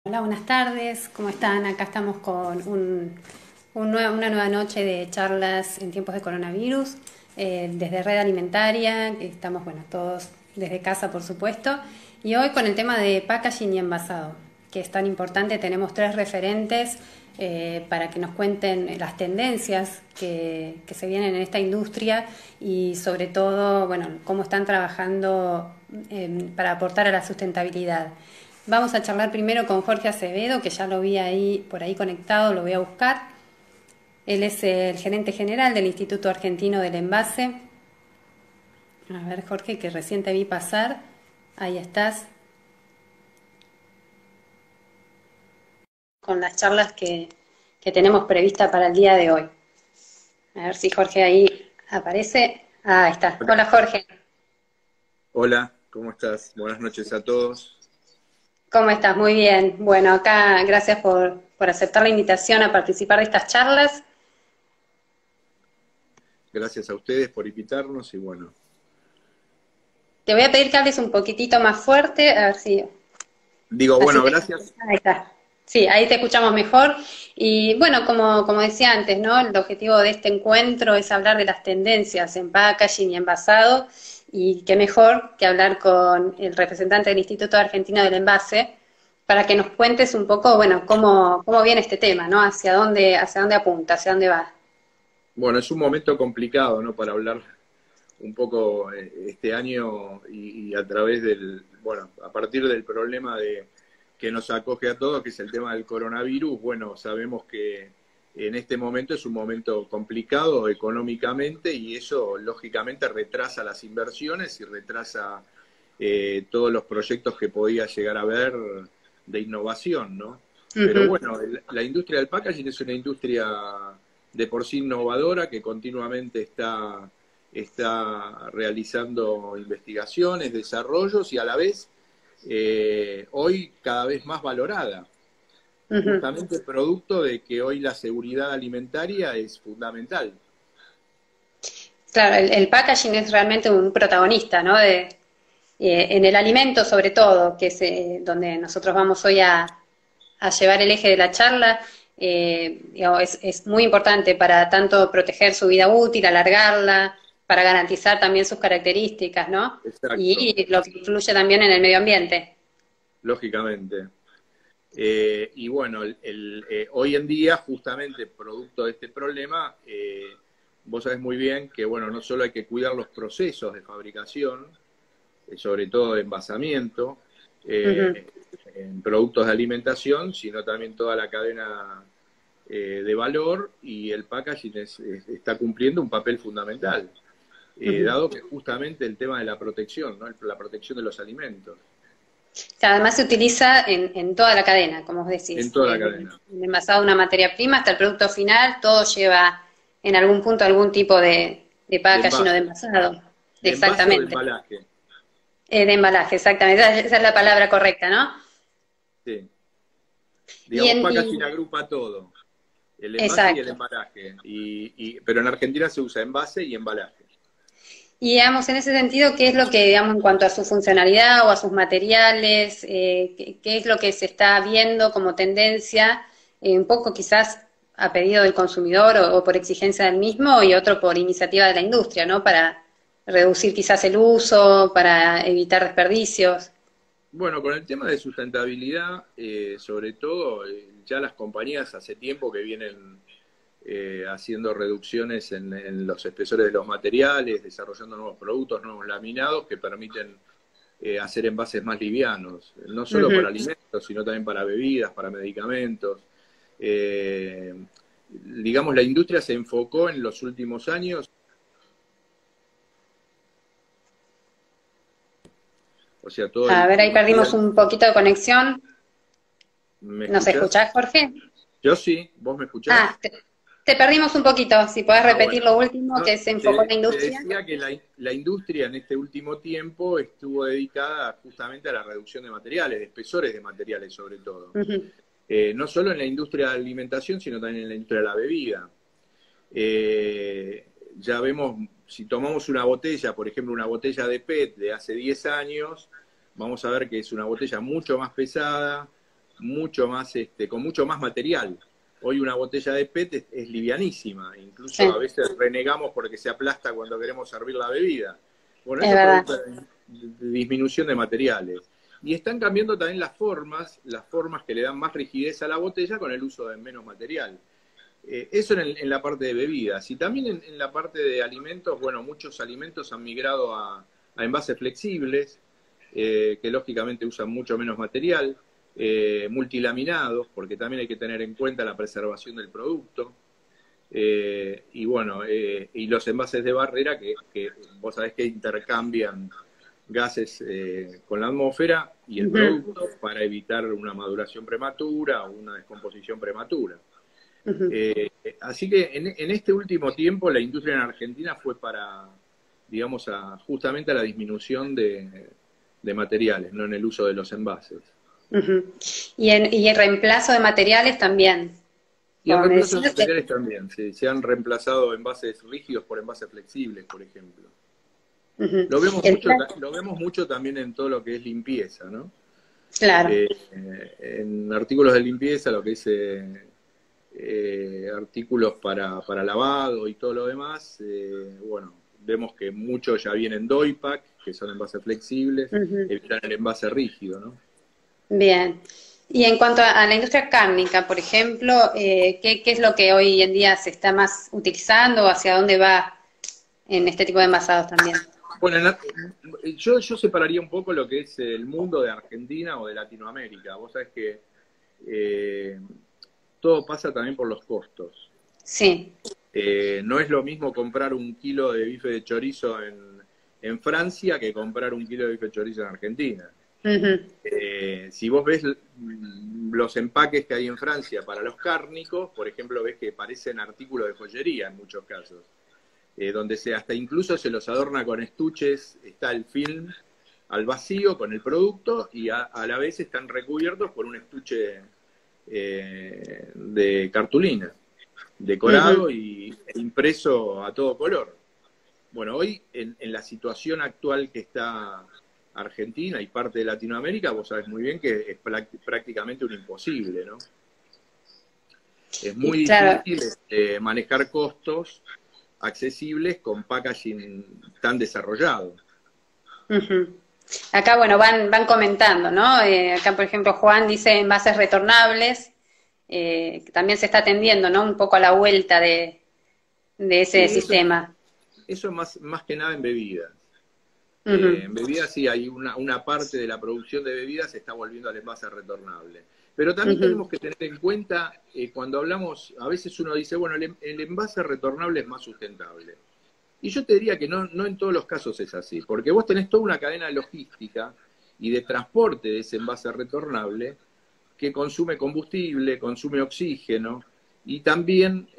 Hola, buenas tardes, ¿cómo están? Acá estamos con una nueva noche de charlas en tiempos de coronavirus, desde Red Alimentaria, que estamos, bueno, todos desde casa, por supuesto, y hoy con el tema de packaging y envasado, que es tan importante. Tenemos tres referentes para que nos cuenten las tendencias que se vienen en esta industria y sobre todo, bueno, cómo están trabajando para aportar a la sustentabilidad. Vamos a charlar primero con Jorge Acevedo, que ya lo vi ahí por ahí conectado, lo voy a buscar. Él es el gerente general del Instituto Argentino del Envase. A ver, Jorge, que recién te vi pasar. Ahí estás, con las charlas que tenemos prevista para el día de hoy. A ver si Jorge ahí aparece. Ah, ahí está. Hola, Hola, Jorge. hola, ¿cómo estás? Buenas noches a todos. ¿Cómo estás? Muy bien. Bueno, acá gracias por aceptar la invitación a participar de estas charlas. Gracias a ustedes por invitarnos y bueno, Te voy a pedir que hables un poquitito más fuerte, a ver si digo, así bueno, te... gracias. Ahí está. Sí, ahí te escuchamos mejor. Y bueno, como decía antes, ¿no? El objetivo de este encuentro es hablar de las tendencias en packaging y envasado. Y qué mejor que hablar con el representante del Instituto Argentino del Envase para que nos cuentes un poco, bueno, cómo viene este tema, ¿no? Hacia dónde apunta, hacia dónde va. Bueno, es un momento complicado, ¿no? Para hablar un poco este año y a través bueno, a partir del problema que nos acoge a todos, que es el tema del coronavirus. Bueno, sabemos que en este momento es un momento complicado económicamente y eso lógicamente retrasa las inversiones y retrasa todos los proyectos que podía llegar a haber de innovación, ¿no? Pero Ujú. bueno, la industria del packaging es una industria de por sí innovadora que continuamente está realizando investigaciones, desarrollos y a la vez hoy cada vez más valorada, Ujú. justamente producto de que hoy la seguridad alimentaria es fundamental. Claro, el packaging es realmente un protagonista, ¿no? En el alimento sobre todo, que es donde nosotros vamos hoy a llevar el eje de la charla. Digamos, es muy importante para tanto proteger su vida útil, alargarla, para garantizar también sus características, ¿no? Exacto, Y lo que influye también en el medio ambiente. lógicamente. Y bueno, hoy en día, justamente producto de este problema, vos sabés muy bien que, bueno, no solo hay que cuidar los procesos de fabricación, sobre todo de envasamiento, Ujú. eh, en productos de alimentación, sino también toda la cadena de valor y el packaging está cumpliendo un papel fundamental, Ujú. dado que justamente el tema de la protección, ¿no? La protección de los alimentos, Que además se utiliza en toda la cadena, como vos en decís, toda la desde cadena. el envasado de una materia prima hasta el producto final, todo lleva en algún punto algún tipo de De packaging o de envase, envasado. de envase o de Exactamente. embalaje. De embalaje, exactamente. Esa es la palabra correcta, ¿no? Sí. Y Digamos, en, packaging y, agrupa todo, el envase y el exacto. embalaje. Pero en Argentina se usa envase y embalaje. Y digamos, en ese sentido, ¿qué es lo que, digamos, en cuanto a su funcionalidad o a sus materiales, qué es lo que se está viendo como tendencia, un poco quizás a pedido del consumidor o por exigencia del mismo y otro por iniciativa de la industria, ¿no? Para reducir quizás el uso, para evitar desperdicios. Bueno, con el tema de sustentabilidad, sobre todo, ya las compañías hace tiempo que vienen haciendo reducciones en los espesores de los materiales, desarrollando nuevos productos, nuevos laminados que permiten hacer envases más livianos, no solo para Ujú. alimentos, sino también para bebidas, para medicamentos. Eh, digamos, la industria se enfocó en los últimos años, o sea, todo A ver, el ahí perdimos material. un poquito de conexión. ¿Me ¿Nos escuchás? escuchás, Jorge? Yo sí, ¿vos me Ah, escuchás? te perdimos un poquito. Si podés Ah, repetir bueno. lo último No, que se enfocó en la te industria. decía que la industria en este último tiempo estuvo dedicada justamente a la reducción de materiales, de espesores de materiales sobre todo. Ujú. No solo en la industria de la alimentación, sino también en la industria de la bebida. Ya vemos, si tomamos una botella, por ejemplo, una botella de PET de hace 10 años, vamos a ver que es una botella mucho más pesada, mucho más, con mucho más material. Hoy una botella de PET es livianísima, incluso Sí, a veces renegamos porque se aplasta cuando queremos servir la bebida. Bueno, es eso es verdad. producto de disminución de materiales. Y están cambiando también las formas que le dan más rigidez a la botella con el uso de menos material. Eso en la parte de bebidas. Y también en la parte de alimentos, bueno, muchos alimentos han migrado a envases flexibles, que lógicamente usan mucho menos material, multilaminados, porque también hay que tener en cuenta la preservación del producto. Y bueno, y los envases de barrera que vos sabés que intercambian gases con la atmósfera y el Ujú, producto para evitar una maduración prematura o una descomposición prematura. ujú. Así que en este último tiempo la industria en Argentina fue digamos, justamente a la disminución de materiales, no en el uso de los envases. Ujú. Y el reemplazo de materiales también, Y el como me reemplazo de decías. materiales también, se han reemplazado envases rígidos por envases flexibles, por ejemplo. Ujú. El Lo vemos mucho también en todo lo que es limpieza, ¿no? claro. En artículos de limpieza, lo que es artículos para lavado y todo lo demás, bueno, vemos que muchos ya vienen Doypack, que son envases flexibles, Ujú. evitan el envase rígido, ¿no? Bien. Y en cuanto a la industria cárnica, por ejemplo, ¿qué es lo que hoy en día se está más utilizando o hacia dónde va en este tipo de envasados también? Bueno, yo separaría un poco lo que es el mundo de Argentina o de Latinoamérica. Vos sabés que eh, todo pasa también por los costos. Sí. No es lo mismo comprar un kilo de bife de chorizo en Francia que comprar un kilo de bife de chorizo en Argentina. Ujú, Si vos ves los empaques que hay en Francia para los cárnicos, por ejemplo, ves que parecen artículos de joyería en muchos casos, donde hasta incluso se los adorna con estuches, está el film al vacío con el producto y a la vez están recubiertos por un estuche de cartulina, ujú. decorado e impreso a todo color. Bueno, hoy en la situación actual que está Argentina y parte de Latinoamérica, vos sabés muy bien que es prácticamente un imposible, ¿no? Es muy Y claro. difícil manejar costos accesibles con packaging tan desarrollado. Ujú. Acá, bueno, van comentando, ¿no? Acá, por ejemplo, Juan dice envases retornables, que también se está atendiendo, ¿no? Un poco a la vuelta de ese Sí, sistema. eso más que nada en bebidas. Ujú, En bebidas sí hay una parte de la producción de bebidas se está volviendo al envase retornable. Pero también ujú, tenemos que tener en cuenta, cuando hablamos, a veces uno dice, bueno, el envase retornable es más sustentable. Y yo te diría que no en todos los casos es así, porque vos tenés toda una cadena logística y de transporte de ese envase retornable que consume combustible, consume oxígeno y también,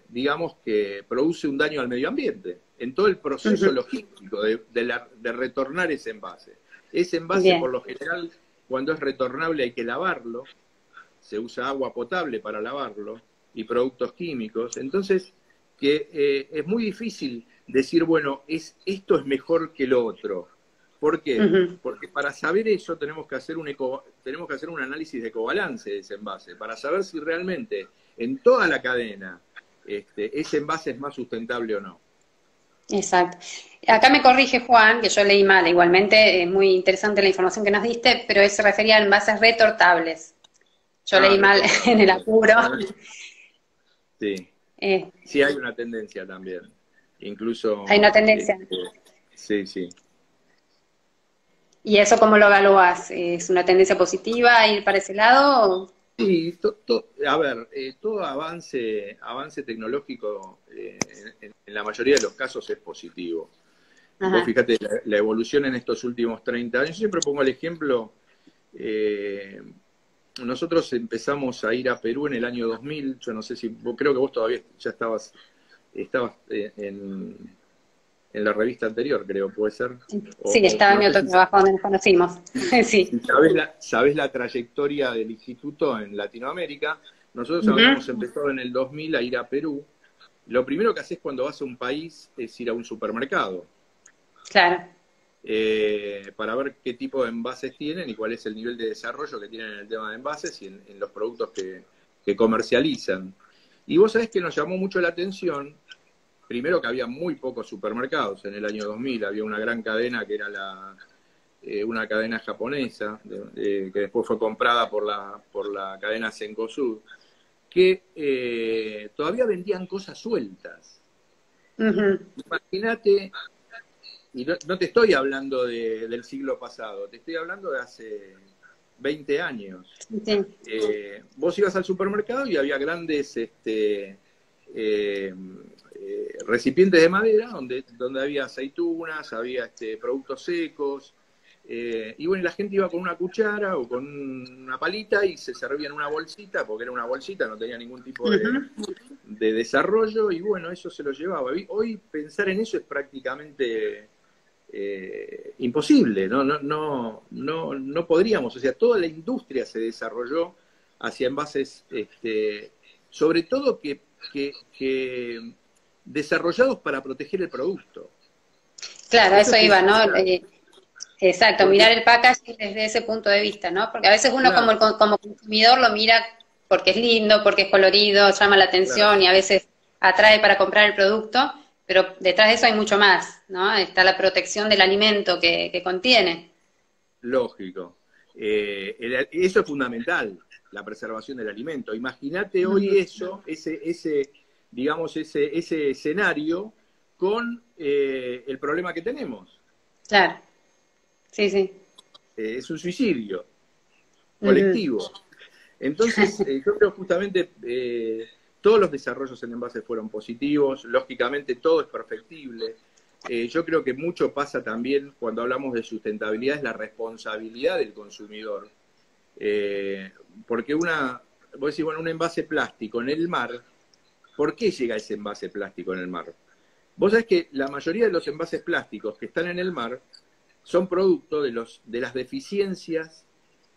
digamos, que produce un daño al medio ambiente en todo el proceso ujú. logístico de retornar ese envase. Ese envase, por Bien. lo general, cuando es retornable hay que lavarlo, se usa agua potable para lavarlo y productos químicos. Entonces, que es muy difícil decir, bueno, esto es mejor que lo otro. ¿Por qué? Ujú. Porque para saber eso tenemos que hacer tenemos que hacer un análisis de ecobalance de ese envase, para saber si realmente en toda la cadena ese envase es más sustentable o no. Exacto. Acá me corrige Juan, que yo leí mal, igualmente, muy interesante la información que nos diste, pero se refería a envases retortables. Yo Ah, leí mal en el retornable. apuro. Sí, Eh, sí hay una tendencia también. Hay una Incluso, tendencia. sí, sí. ¿Y eso cómo lo evalúas? ¿Es una tendencia positiva ir para ese lado? Sí, a ver, todo avance tecnológico en la mayoría de los casos es positivo. Vos Ajá. fíjate la evolución en estos últimos 30 años. Yo siempre pongo el ejemplo, eh, nosotros empezamos a ir a Perú en el año 2000, yo no sé si, creo que vos todavía ya estabas en la revista anterior, creo, puede ser. Sí, estaba en No mi sé otro si trabajo donde nos conocimos. Sí. si sabés la trayectoria del instituto en Latinoamérica. Nosotros habíamos Ujú. empezado en el 2000 a ir a Perú. Lo primero que haces cuando vas a un país es ir a un supermercado. Claro. para ver qué tipo de envases tienen y cuál es el nivel de desarrollo que tienen en el tema de envases y en los productos que comercializan. Y vos sabés que nos llamó mucho la atención, primero que había muy pocos supermercados en el año 2000, había una gran cadena que era una cadena japonesa, que después fue comprada por la cadena Cencosud, que todavía vendían cosas sueltas. Imagínate, y no te estoy hablando del siglo pasado, te estoy hablando de hace 20 años. Sí. Vos ibas al supermercado y había grandes recipientes de madera donde había aceitunas, había productos secos, y bueno, la gente iba con una cuchara o con una palita y se servía en una bolsita, porque era una bolsita, no tenía ningún tipo de desarrollo, y bueno, eso se lo llevaba. Hoy pensar en eso es prácticamente imposible, no podríamos, o sea, toda la industria se desarrolló hacia envases, sobre todo que desarrollados para proteger el producto. Claro, eso iba, ¿no? Exacto, Porque, mirar el packaging desde ese punto de vista, ¿no? Porque a veces uno claro, como consumidor lo mira porque es lindo, porque es colorido, llama la atención claro, y a veces atrae para comprar el producto, pero detrás de eso hay mucho más, ¿no? Está la protección del alimento que contiene. lógico. Eso es fundamental, la preservación del alimento. Imagínate hoy eso, digamos, ese escenario con el problema que tenemos. Claro, sí, sí. Es un suicidio colectivo. Entonces, yo creo justamente todos los desarrollos en envases fueron positivos, lógicamente todo es perfectible. Yo creo que mucho pasa también cuando hablamos de sustentabilidad, es la responsabilidad del consumidor. Porque vos decís, bueno, un envase plástico en el mar, ¿por qué llega ese envase plástico en el mar? Vos sabés que la mayoría de los envases plásticos que están en el mar son producto de las deficiencias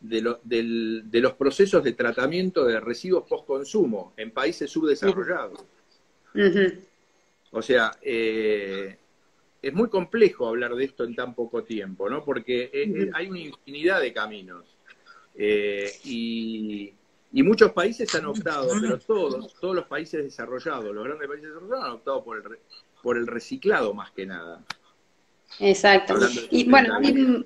de los procesos de tratamiento de residuos post-consumo en países subdesarrollados. O sea, es muy complejo hablar de esto en tan poco tiempo, ¿no? Porque hay una infinidad de caminos. Y muchos países han optado, pero todos los países desarrollados, los grandes países desarrollados han optado por el reciclado más que nada. Exacto. Hablando de Y bueno, sustentabilidad.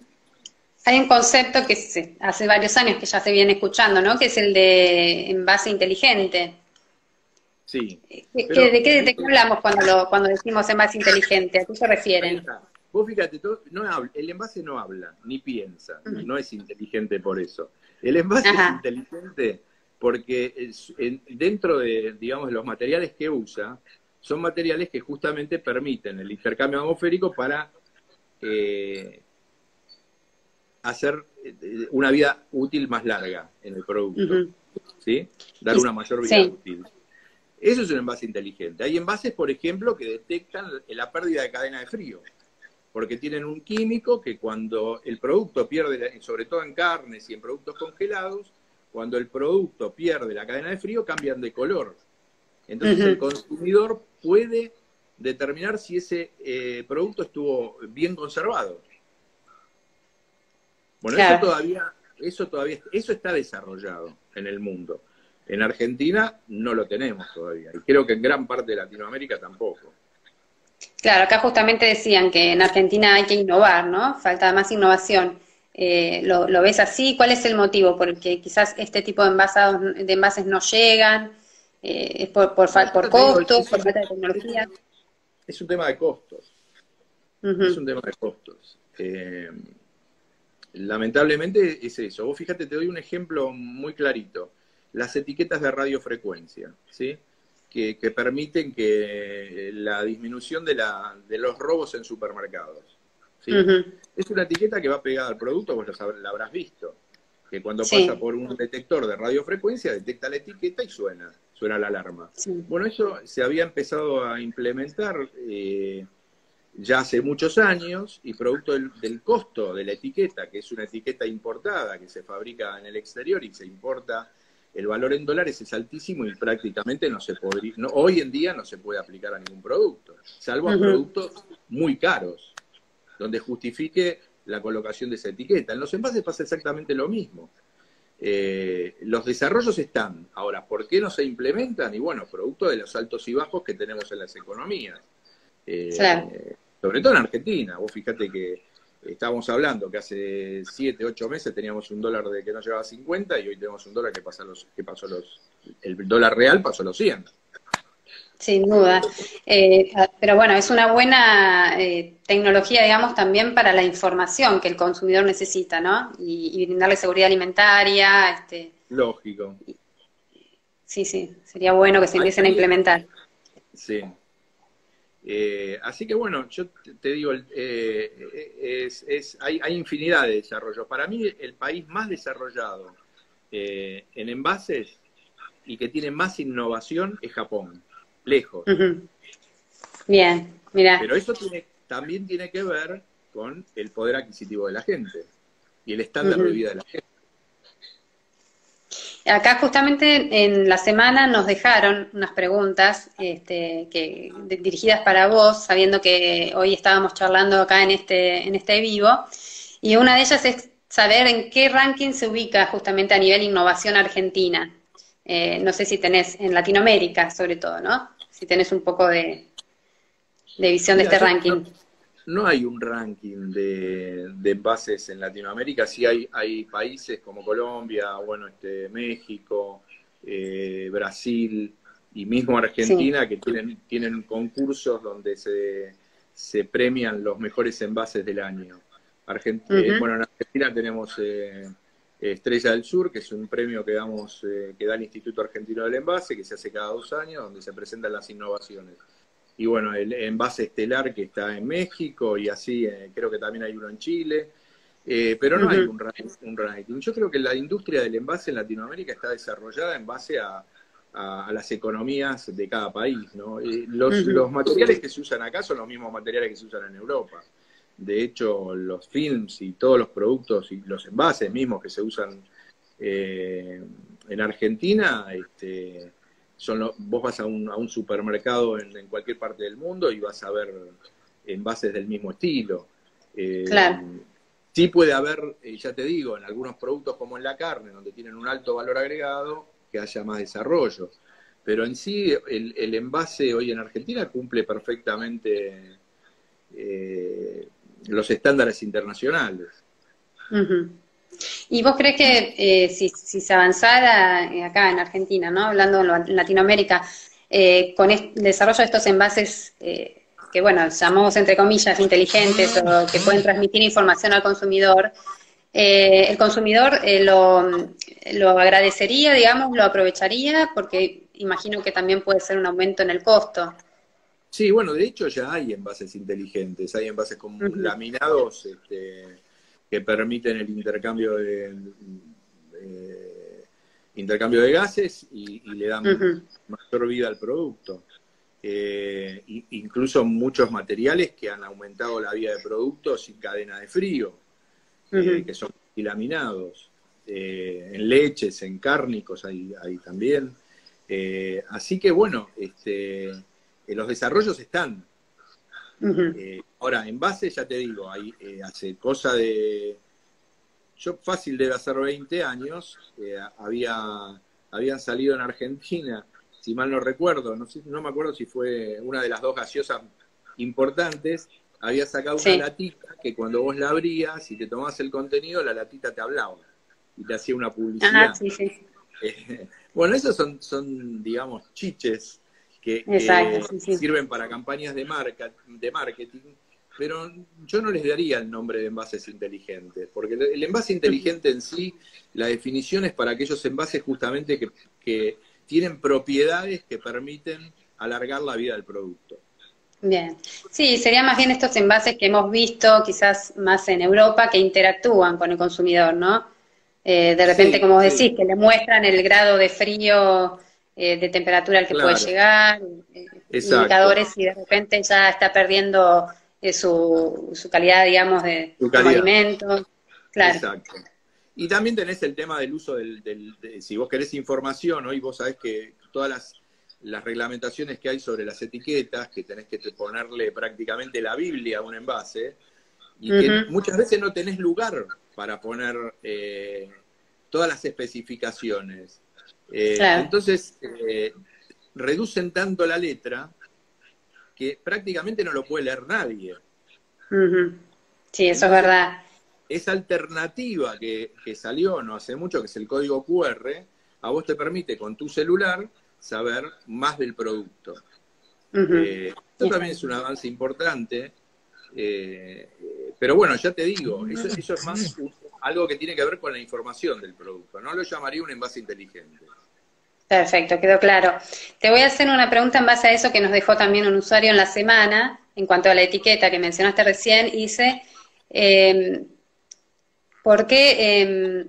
hay un concepto que hace varios años que ya se viene escuchando, ¿no? Que es el de envase inteligente. Sí, ¿De pero qué hablamos cuando decimos envase inteligente? ¿A qué se ahí refieren? está. Vos fíjate, el envase no habla, ni piensa, no es inteligente por eso. El envase es Ajá. inteligente porque dentro de, digamos, de los materiales que usa, son materiales que justamente permiten el intercambio atmosférico para hacer una vida útil más larga en el producto, ¿sí? Dar una mayor vida Sí. útil. Eso es un envase inteligente. Hay envases, por ejemplo, que detectan la pérdida de cadena de frío, porque tienen un químico que cuando el producto pierde, sobre todo en carnes y en productos congelados, cuando el producto pierde la cadena de frío, cambian de color. Entonces el consumidor puede determinar si ese producto estuvo bien conservado. Bueno, Claro. eso está desarrollado en el mundo. En Argentina no lo tenemos todavía, y creo que en gran parte de Latinoamérica tampoco. Claro, acá justamente decían que en Argentina hay que innovar, ¿no? Falta más innovación. ¿Lo ves así? ¿Cuál es el motivo por el que quizás este tipo de envases no llegan? ¿Es No, por yo te digo, costos, por falta de tecnología? es un tema de costos. Es un tema de costos. Lamentablemente es eso. Vos fíjate, te doy un ejemplo muy clarito. Las etiquetas de radiofrecuencia, ¿sí? Que permiten que la disminución de los robos en supermercados, ¿sí? Es una etiqueta que va pegada al producto, vos la habrás visto, que cuando pasa Sí, por un detector de radiofrecuencia detecta la etiqueta y suena la alarma. sí. Bueno, eso se había empezado a implementar ya hace muchos años, y producto del costo de la etiqueta, que es una etiqueta importada, que se fabrica en el exterior y se importa, el valor en dólares es altísimo y prácticamente no se podría, hoy en día no se puede aplicar a ningún producto, salvo a productos muy caros. donde justifique la colocación de esa etiqueta. En los envases pasa exactamente lo mismo. Los desarrollos están. Ahora, ¿por qué no se implementan? Y bueno, producto de los altos y bajos que tenemos en las economías. Claro. Sobre todo en Argentina. Vos fíjate que estábamos hablando que hace 7, 8 meses teníamos un dólar de que no llegaba a 50 y hoy tenemos un dólar el dólar real pasó los 100. Sin duda. Pero bueno, es una buena tecnología, digamos, también para la información que el consumidor necesita, ¿no? Y brindarle seguridad alimentaria. Lógico. Sí, sí, sería bueno que se empiecen a implementar. Sí. Así que bueno, yo te digo, hay infinidad de desarrollos. Para mí el país más desarrollado en envases y que tiene más innovación es Japón, lejos. Bien, mira. Pero eso también tiene que ver con el poder adquisitivo de la gente y el estándar de vida de la gente. Acá justamente en la semana nos dejaron unas preguntas dirigidas para vos, sabiendo que hoy estábamos charlando acá en este vivo, y una de ellas es saber en qué ranking se ubica justamente a nivel innovación Argentina. No sé si tenés en Latinoamérica, sobre todo, ¿no? Si tenés un poco de visión de Mira, este ranking. No hay un ranking de envases en Latinoamérica, sí hay países como Colombia, bueno, México, Brasil y mismo Argentina, sí, que tienen concursos donde se premian los mejores envases del año. Bueno, en Argentina tenemos Estrella del Sur, que es un premio que da el Instituto Argentino del Envase, que se hace cada 2 años, donde se presentan las innovaciones. Y bueno, el envase estelar que está en México y así, creo que también hay uno en Chile, pero no hay un ranking. Yo creo que la industria del envase en Latinoamérica está desarrollada en base a las economías de cada país, ¿no? Los materiales que se usan acá son los mismos materiales que se usan en Europa. De hecho, los films y todos los productos y los envases mismos que se usan en Argentina, vos vas a un supermercado en cualquier parte del mundo y vas a ver envases del mismo estilo. Claro. Sí puede haber, ya te digo, en algunos productos como en la carne, donde tienen un alto valor agregado, que haya más desarrollo. Pero en sí, el envase hoy en Argentina cumple perfectamente los estándares internacionales. ¿Y vos crees que si se avanzara acá en Argentina, ¿no? Hablando en Latinoamérica, con el desarrollo de estos envases que, bueno, llamamos entre comillas inteligentes o que pueden transmitir información al consumidor, el consumidor lo agradecería, digamos, lo aprovecharía, porque imagino que también puede ser un aumento en el costo. Sí, bueno, de hecho ya hay envases inteligentes, hay envases con laminados que permiten el intercambio de gases y le dan mayor vida al producto. Incluso muchos materiales que han aumentado la vida de productos sin cadena de frío, que son laminados. En leches, en cárnicos hay también. Así que bueno, los desarrollos están. Ahora, en base, ya te digo, hace cosa de... Yo fácil debe hacer 20 años, habían salido en Argentina, si mal no recuerdo, no me acuerdo si fue una de las 2 gaseosas importantes, había sacado una latita que cuando vos la abrías y te tomabas el contenido, la latita te hablaba y te hacía una publicidad. Bueno, esos son, digamos, chiches que sirven para campañas de marketing, pero yo no les daría el nombre de envases inteligentes, porque el envase inteligente en sí, la definición es para aquellos envases justamente que tienen propiedades que permiten alargar la vida del producto. Bien, sí, serían más bien estos envases que hemos visto quizás más en Europa que interactúan con el consumidor, ¿no? De repente, como vos decís, que le muestran el grado de frío, de temperatura al que puede llegar, indicadores, y de repente ya está perdiendo su calidad, digamos, como alimento. Claro. Exacto. Y también tenés el tema del uso si vos querés información, hoy vos sabés que todas las reglamentaciones que hay sobre las etiquetas, que tenés que ponerle prácticamente la Biblia a un envase, y que muchas veces no tenés lugar para poner todas las especificaciones. Claro. Entonces, reducen tanto la letra que prácticamente no lo puede leer nadie. Sí, eso es Entonces, verdad. esa alternativa que salió no hace mucho, que es el código QR, a vos te permite con tu celular saber más del producto. Esto también es un avance importante, pero bueno, ya te digo, eso es más algo que tiene que ver con la información del producto. No lo llamaría un envase inteligente. Perfecto, quedó claro. Te voy a hacer una pregunta en base a eso que nos dejó también un usuario en la semana, en cuanto a la etiqueta que mencionaste recién, dice, ¿por qué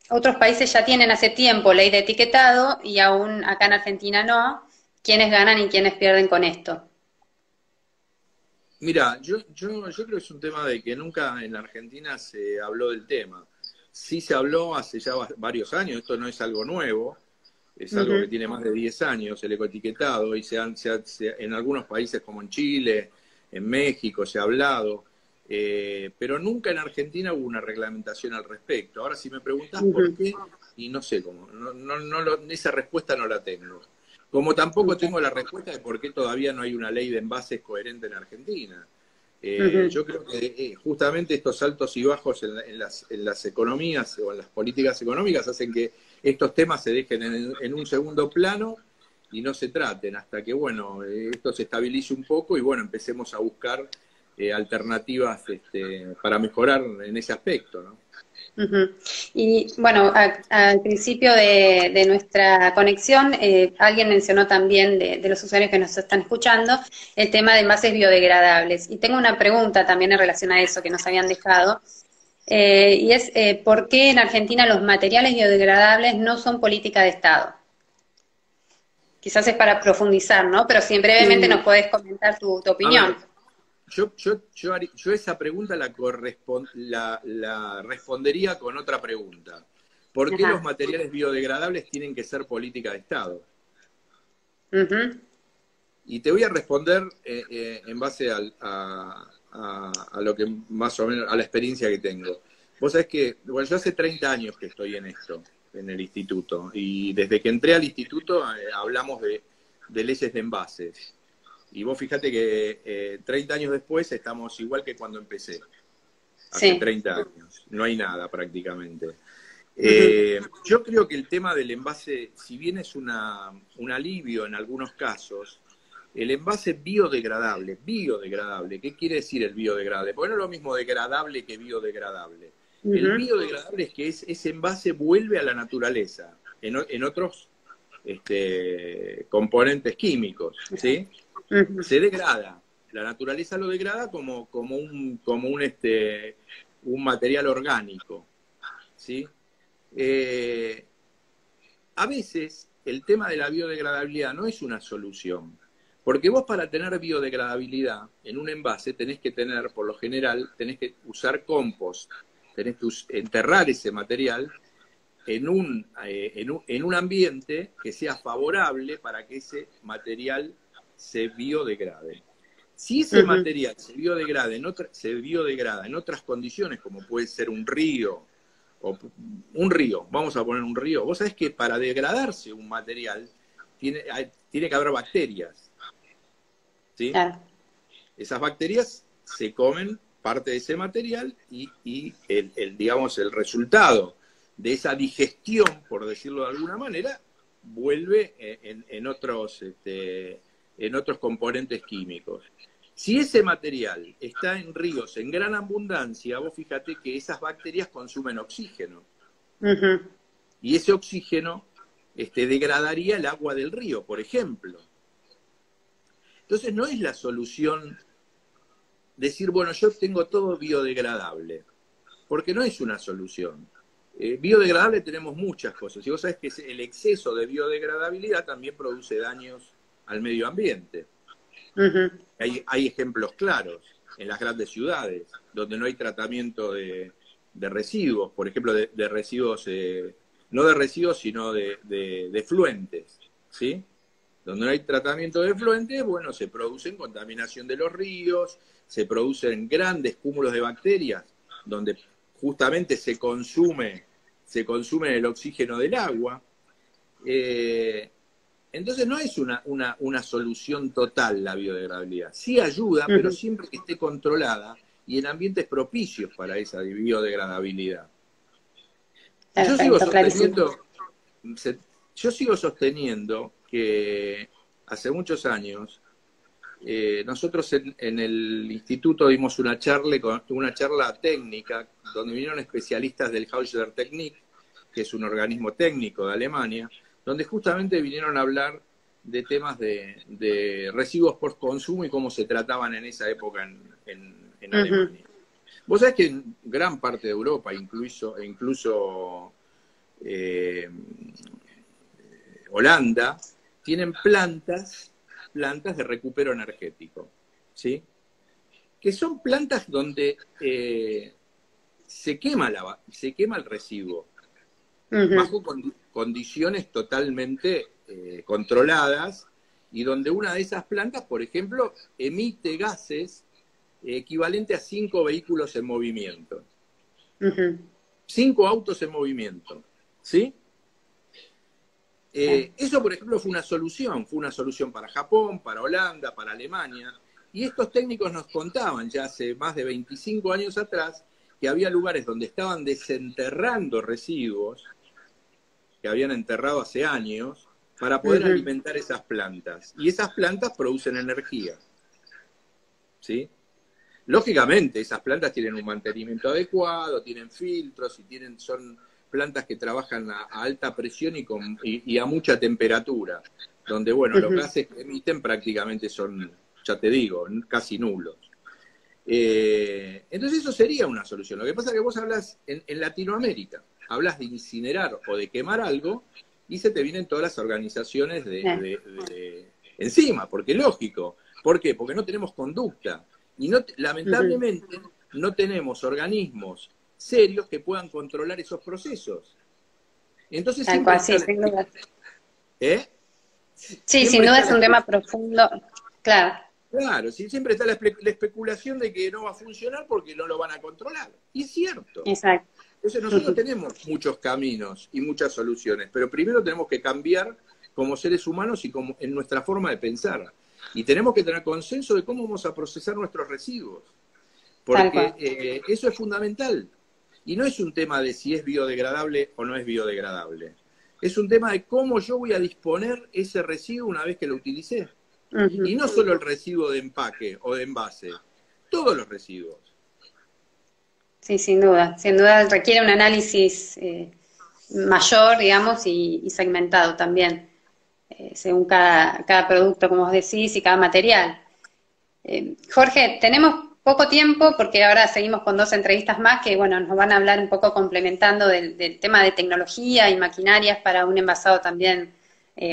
otros países ya tienen hace tiempo ley de etiquetado y aún acá en Argentina no? ¿Quiénes ganan y quiénes pierden con esto? Mira, yo creo que es un tema de que nunca en la Argentina se habló del tema. Sí se habló hace ya varios años, esto no es algo nuevo, es algo que tiene más de 10 años, el ecoetiquetado, y en algunos países como en Chile, en México se ha hablado, pero nunca en Argentina hubo una reglamentación al respecto. Ahora, si me preguntás por qué, y no sé cómo, esa respuesta no la tengo. Como tampoco tengo la respuesta de por qué todavía no hay una ley de envases coherente en Argentina. Yo creo que justamente estos altos y bajos en las economías o en las políticas económicas hacen que estos temas se dejen en un segundo plano y no se traten hasta que, bueno, esto se estabilice un poco y, bueno, empecemos a buscar alternativas para mejorar en ese aspecto, ¿no? Y bueno, al principio de nuestra conexión, alguien mencionó también de los usuarios que nos están escuchando el tema de envases biodegradables. Y tengo una pregunta también en relación a eso que nos habían dejado. Y es, ¿por qué en Argentina los materiales biodegradables no son política de Estado? Quizás es para profundizar, ¿no? Pero si brevemente nos podés comentar tu A opinión. ver, yo esa pregunta la respondería con otra pregunta. ¿Por qué los Ajá. materiales biodegradables tienen que ser política de Estado? Y te voy a responder en base a lo que más o menos, a la experiencia que tengo. Vos sabés que, bueno, yo hace 30 años que estoy en esto, en el instituto, y desde que entré al instituto hablamos de leyes de envases. Y vos fíjate que 30 años después estamos igual que cuando empecé, hace Sí. 30 años. No hay nada prácticamente. Ujú. Yo creo que el tema del envase, si bien es un alivio en algunos casos, el envase biodegradable, ¿qué quiere decir el biodegradable? Porque no es lo mismo degradable que biodegradable. El Ujú. biodegradable es que ese envase vuelve a la naturaleza, en otros componentes químicos, ¿sí? Ujú. Se degrada. La naturaleza lo degrada un material orgánico, ¿sí? Eh, a veces el tema de la biodegradabilidad no es una solución, porque vos para tener biodegradabilidad en un envase tenés que tener, por lo general, tenés que usar compost, tenés que enterrar ese material en un ambiente que sea favorable para que ese material se biodegrade. Si ese Ujú. material se biodegrada en otras condiciones, como puede ser o un río, vamos a poner un río, vos sabés que para degradarse un material tiene que haber bacterias, ¿sí? Claro. Esas bacterias se comen parte de ese material y digamos, el resultado de esa digestión, por decirlo de alguna manera, vuelve en otros componentes químicos. Si ese material está en ríos en gran abundancia, vos fíjate que esas bacterias consumen oxígeno Ujú. y ese oxígeno degradaría el agua del río, por ejemplo. Entonces no es la solución decir, bueno, yo tengo todo biodegradable, porque no es una solución. Biodegradable tenemos muchas cosas, y vos sabés que el exceso de biodegradabilidad también produce daños al medio ambiente. Ujú. Hay ejemplos claros en las grandes ciudades, donde no hay tratamiento de residuos, por ejemplo, de residuos, no de residuos, sino de fluentes, ¿sí? Donde no hay tratamiento de efluentes, bueno, se producen contaminación de los ríos, se producen grandes cúmulos de bacterias, donde justamente se consume el oxígeno del agua. Entonces no es una solución total la biodegradabilidad. Sí ayuda, pero siempre que esté controlada y en ambientes propicios para esa biodegradabilidad. Perfecto, Yo sigo sosteniendo que hace muchos años nosotros en el instituto dimos una charla técnica donde vinieron especialistas del Hauser Technik, que es un organismo técnico de Alemania, donde justamente vinieron a hablar de temas de residuos por consumo y cómo se trataban en esa época en Alemania. Vos sabés que en gran parte de Europa, incluso Holanda, tienen plantas de recupero energético, ¿sí? Que son plantas donde se quema el residuo, bajo condiciones totalmente controladas, y donde una de esas plantas, por ejemplo, emite gases equivalente a 5 vehículos en movimiento. 5 autos en movimiento, ¿sí? Eso, por ejemplo, fue una solución para Japón, para Holanda, para Alemania, y estos técnicos nos contaban ya hace más de 25 años atrás que había lugares donde estaban desenterrando residuos que habían enterrado hace años para poder alimentar esas plantas, y esas plantas producen energía, ¿sí? Lógicamente, esas plantas tienen un mantenimiento adecuado, tienen filtros y son plantas que trabajan a alta presión y a mucha temperatura, donde, bueno, los gases que emiten prácticamente son, ya te digo, casi nulos. Entonces eso sería una solución. Lo que pasa es que vos hablas en Latinoamérica, hablas de incinerar o de quemar algo y se te vienen todas las organizaciones encima, porque lógico. ¿Por qué? Porque no tenemos conducta. Y lamentablemente no tenemos organismos serios que puedan controlar esos procesos. Entonces siempre sí, sin duda. Sí, siempre sin duda es un tema profundo, claro. Claro, sí, siempre está la especulación de que no va a funcionar porque no lo van a controlar. Y es cierto. Exacto. Entonces nosotros tenemos muchos caminos y muchas soluciones, pero primero tenemos que cambiar como seres humanos y como en nuestra forma de pensar. Y tenemos que tener consenso de cómo vamos a procesar nuestros residuos. Porque eso es fundamental. Y no es un tema de si es biodegradable o no es biodegradable. Es un tema de cómo yo voy a disponer ese residuo una vez que lo utilicé. Y no solo el residuo de empaque o de envase, todos los residuos. Sí, sin duda. Sin duda requiere un análisis mayor, digamos, y segmentado también, según cada producto, como vos decís, y cada material. Jorge, tenemos poco tiempo porque ahora seguimos con 2 entrevistas más que, bueno, nos van a hablar un poco complementando del tema de tecnología y maquinarias para un envasado también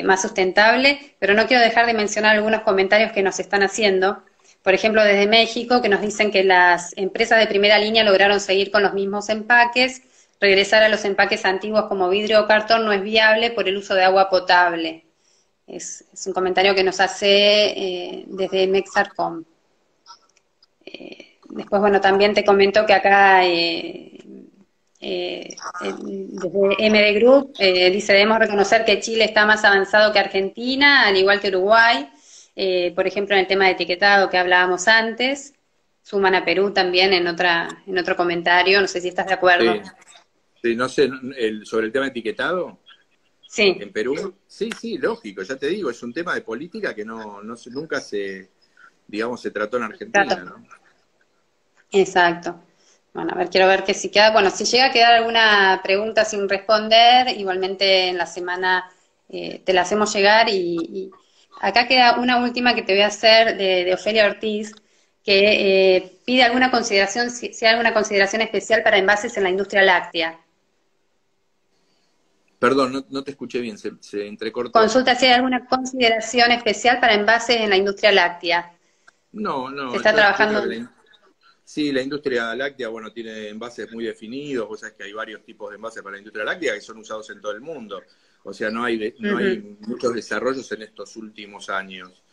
más sustentable, pero no quiero dejar de mencionar algunos comentarios que nos están haciendo. Por ejemplo, desde México, que nos dicen que las empresas de primera línea lograron seguir con los mismos empaques, regresar a los empaques antiguos como vidrio o cartón no es viable por el uso de agua potable. Es un comentario que nos hace desde Mexarcom. Después, bueno, también te comento que acá desde MD Group dice, debemos reconocer que Chile está más avanzado que Argentina, al igual que Uruguay, por ejemplo, en el tema de etiquetado que hablábamos antes. Suman a Perú también en otro comentario, no sé si estás de acuerdo. Sí, no sé, sobre el tema de etiquetado. Sí. ¿En Perú? Sí, lógico, ya te digo, es un tema de política que nunca se trató en Argentina, ¿no? Exacto. Bueno, a ver, quiero ver que si queda, bueno, si llega a quedar alguna pregunta sin responder, igualmente en la semana te la hacemos llegar y acá queda una última que te voy a hacer de Ofelia Ortiz, que pide alguna consideración, si hay alguna consideración especial para envases en la industria láctea. Perdón, no te escuché bien, se entrecortó. Consulta si hay alguna consideración especial para envases en la industria láctea. No. Se está trabajando. Sí, la industria láctea, bueno, tiene envases muy definidos. Vos sabés que hay varios tipos de envases para la industria láctea que son usados en todo el mundo. O sea, no Ujú. hay muchos desarrollos en estos últimos años.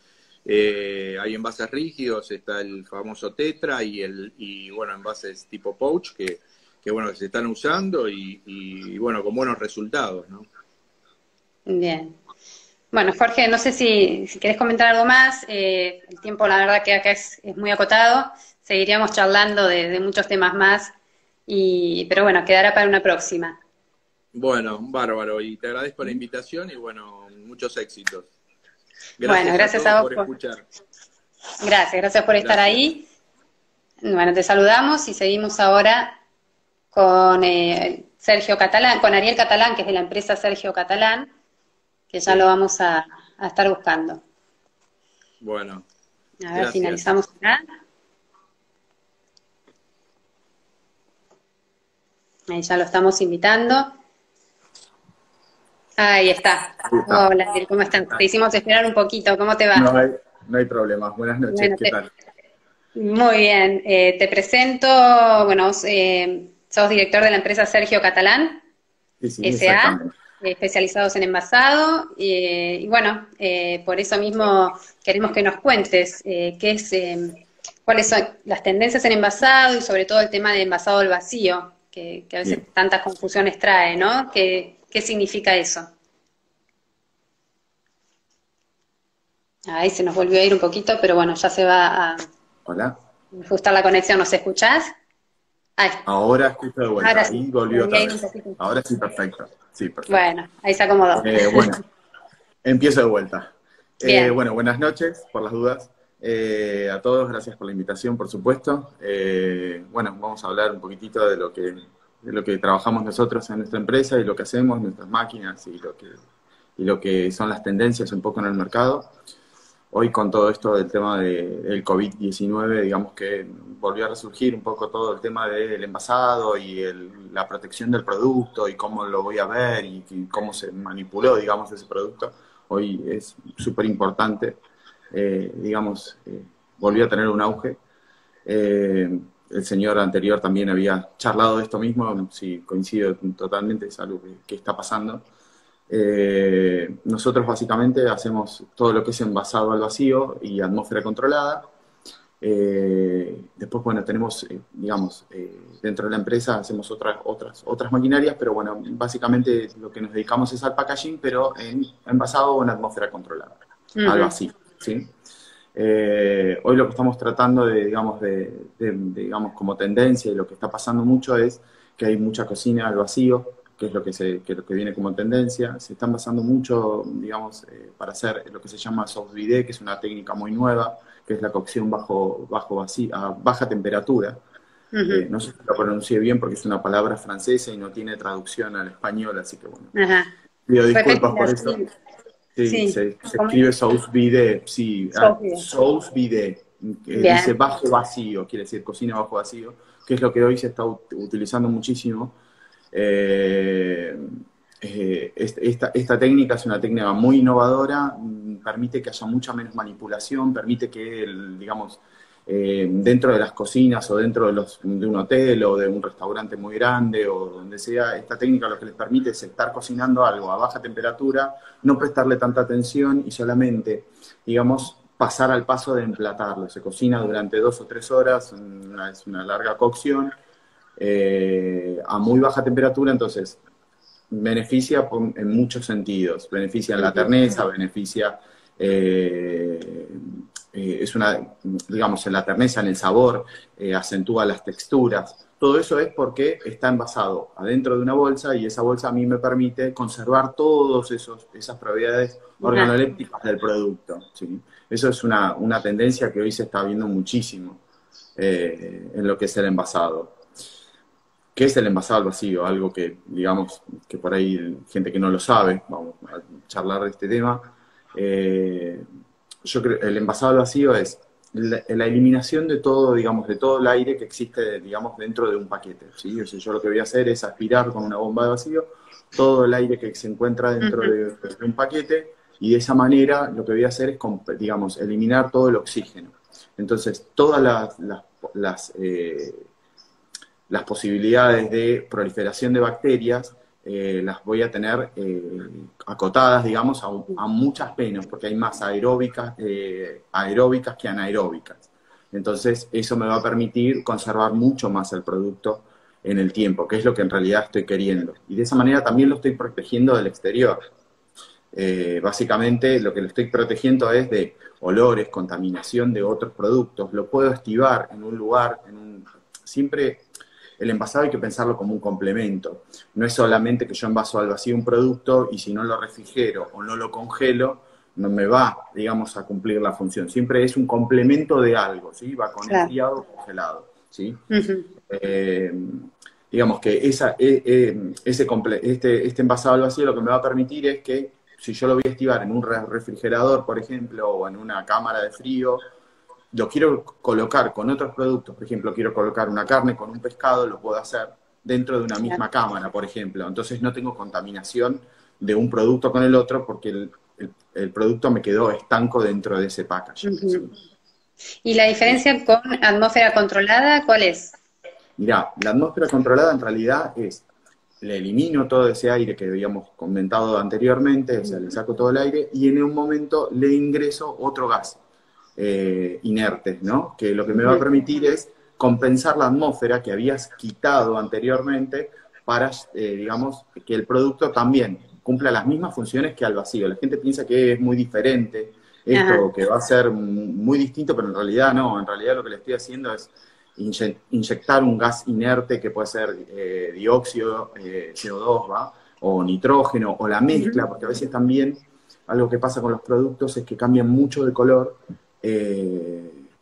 Hay envases rígidos, está el famoso Tetra y bueno, envases tipo pouch que bueno, que se están usando bueno, con buenos resultados, ¿no? Bien. Bueno, Jorge, no sé si querés comentar algo más. El tiempo, la verdad, que acá es muy acotado. Seguiríamos charlando de muchos temas más, pero bueno, quedará para una próxima. Bueno, bárbaro, y te agradezco la invitación y bueno, muchos éxitos. Bueno, Gracias a gracias todos a por vos. escuchar. Gracias por estar Gracias. ahí. Bueno, te saludamos y seguimos ahora con Sergio Catalán, con Ariel Catalán, que es de la empresa Sergio Catalán, que ya lo Sí, vamos a estar buscando. bueno, A ver, gracias. finalizamos acá. Ahí ya lo estamos invitando. Ahí está. Ahí está. Hola, Ariel, ¿cómo estás? Te hicimos esperar un poquito, ¿cómo te va? No hay, no hay problema. Buenas noches, Bueno, ¿qué tal? muy bien. Te presento, bueno, sos director de la empresa Sergio Catalán, Sí, sí, S.A., exactamente. especializados en envasado, y bueno, por eso mismo queremos que nos cuentes cuáles son las tendencias en envasado y sobre todo el tema de envasado al vacío, que a veces Bien. tantas confusiones trae, ¿no? ¿Qué significa eso? Ahí se nos volvió a ir un poquito, pero bueno, ya se va a Hola. ajustar la conexión. ¿Nos escuchás? Ahí, Ahora escucho de vuelta. ahora sí, Ahí se volvió había otra ido un vez. poquito. Ahora sí, perfecto. Sí, perfecto. Bueno, ahí se acomodó. Bueno, empiezo de vuelta. Bien. Bueno, buenas noches, por las dudas. A todos, gracias por la invitación, por supuesto. Bueno, vamos a hablar un poquitito de lo que trabajamos nosotros en nuestra empresa y lo que hacemos, nuestras máquinas y lo que son las tendencias un poco en el mercado. Hoy con todo esto del tema del COVID-19, digamos que volvió a resurgir un poco todo el tema del envasado y la protección del producto y cómo lo voy a ver y cómo se manipuló, digamos, ese producto. Hoy es súper importante, digamos, volvió a tener un auge. El señor anterior también había charlado de esto mismo, sí, coincido totalmente, es algo que está pasando. Nosotros básicamente hacemos todo lo que es envasado al vacío y atmósfera controlada. Después, bueno, tenemos, digamos, dentro de la empresa hacemos otras maquinarias, pero bueno, básicamente lo que nos dedicamos es al packaging, pero en envasado o en atmósfera controlada, al Ujú. vacío, ¿sí? Hoy lo que estamos tratando digamos, como tendencia y lo que está pasando mucho es que hay mucha cocina al vacío, que es lo que viene como tendencia. Se están basando mucho, digamos, para hacer lo que se llama sous vide, que es una técnica muy nueva, que es la cocción a baja temperatura. Ujú. No sé si lo pronuncié bien porque es una palabra francesa y no tiene traducción al español, así que bueno, Ajá. pido disculpas por Repetila, eso. sí. Sí, Sí. se ¿Cómo escribe es? sous vide, sí, Sofía. sous vide, que dice Bien. bajo vacío, quiere decir cocina bajo vacío, que es lo que hoy se está utilizando muchísimo. Eh, esta técnica es una técnica muy innovadora, permite que haya mucha menos manipulación, permite que, digamos, dentro de las cocinas o dentro de un hotel o de un restaurante muy grande o donde sea, esta técnica lo que les permite es estar cocinando algo a baja temperatura, no prestarle tanta atención y solamente, digamos, pasar al paso de emplatarlo. Se cocina durante 2 o 3 horas, es una larga cocción, a muy baja temperatura, entonces beneficia en muchos sentidos. Beneficia en la Ujú. terneza, beneficia, eh, es una, digamos, en la terneza, en el sabor, acentúa las texturas. Todo eso es porque está envasado adentro de una bolsa y esa bolsa a mí me permite conservar todas esas propiedades Ajá. organolépticas del producto, ¿sí? Eso es una tendencia que hoy se está viendo muchísimo en lo que es el envasado. ¿Qué es el envasado al vacío? Algo que, digamos, que por ahí gente que no lo sabe, vamos a charlar de este tema. Eh, yo creo el envasado al vacío es la eliminación de todo, digamos, de todo el aire que existe, digamos, dentro de un paquete, ¿sí? O sea, yo lo que voy a hacer es aspirar con una bomba de vacío todo el aire que se encuentra dentro Ujú. de un paquete y de esa manera lo que voy a hacer es, digamos, eliminar todo el oxígeno. Entonces, todas las posibilidades de proliferación de bacterias las voy a tener acotadas, digamos, a muchas menos, porque hay más aeróbicas que anaeróbicas. Entonces, eso me va a permitir conservar mucho más el producto en el tiempo, que es lo que en realidad estoy queriendo. Y de esa manera también lo estoy protegiendo del exterior. Básicamente, lo que lo estoy protegiendo es de olores, contaminación de otros productos. Lo puedo estivar en un lugar, siempre el envasado hay que pensarlo como un complemento. No es solamente que yo envaso al vacío un producto y si no lo refrigero o no lo congelo, no me va, digamos, a cumplir la función. Siempre es un complemento de algo, ¿sí? Va con enfriado o congelado, ¿sí? Digamos que este envasado al vacío lo que me va a permitir es que si yo lo voy a estivar en un refrigerador, por ejemplo, o en una cámara de frío, lo quiero colocar con otros productos, por ejemplo, quiero colocar una carne con un pescado, lo puedo hacer dentro de una misma cámara, por ejemplo. Entonces no tengo contaminación de un producto con el otro porque el producto me quedó estanco dentro de ese packaging. ¿Y la diferencia con atmósfera controlada cuál es? Mirá, la atmósfera controlada en realidad le elimino todo ese aire que habíamos comentado anteriormente, o sea, le saco todo el aire y en un momento le ingreso otro gas inerte, ¿no? Que lo que me va a permitir es compensar la atmósfera que habías quitado anteriormente para, digamos, que el producto también cumpla las mismas funciones que al vacío. La gente piensa que es muy diferente esto, que va a ser muy distinto, pero en realidad no. En realidad lo que le estoy haciendo es inyectar un gas inerte que puede ser dióxido, CO2, ¿va? O nitrógeno, o la mezcla, porque a veces también algo que pasa con los productos es que cambian mucho de color.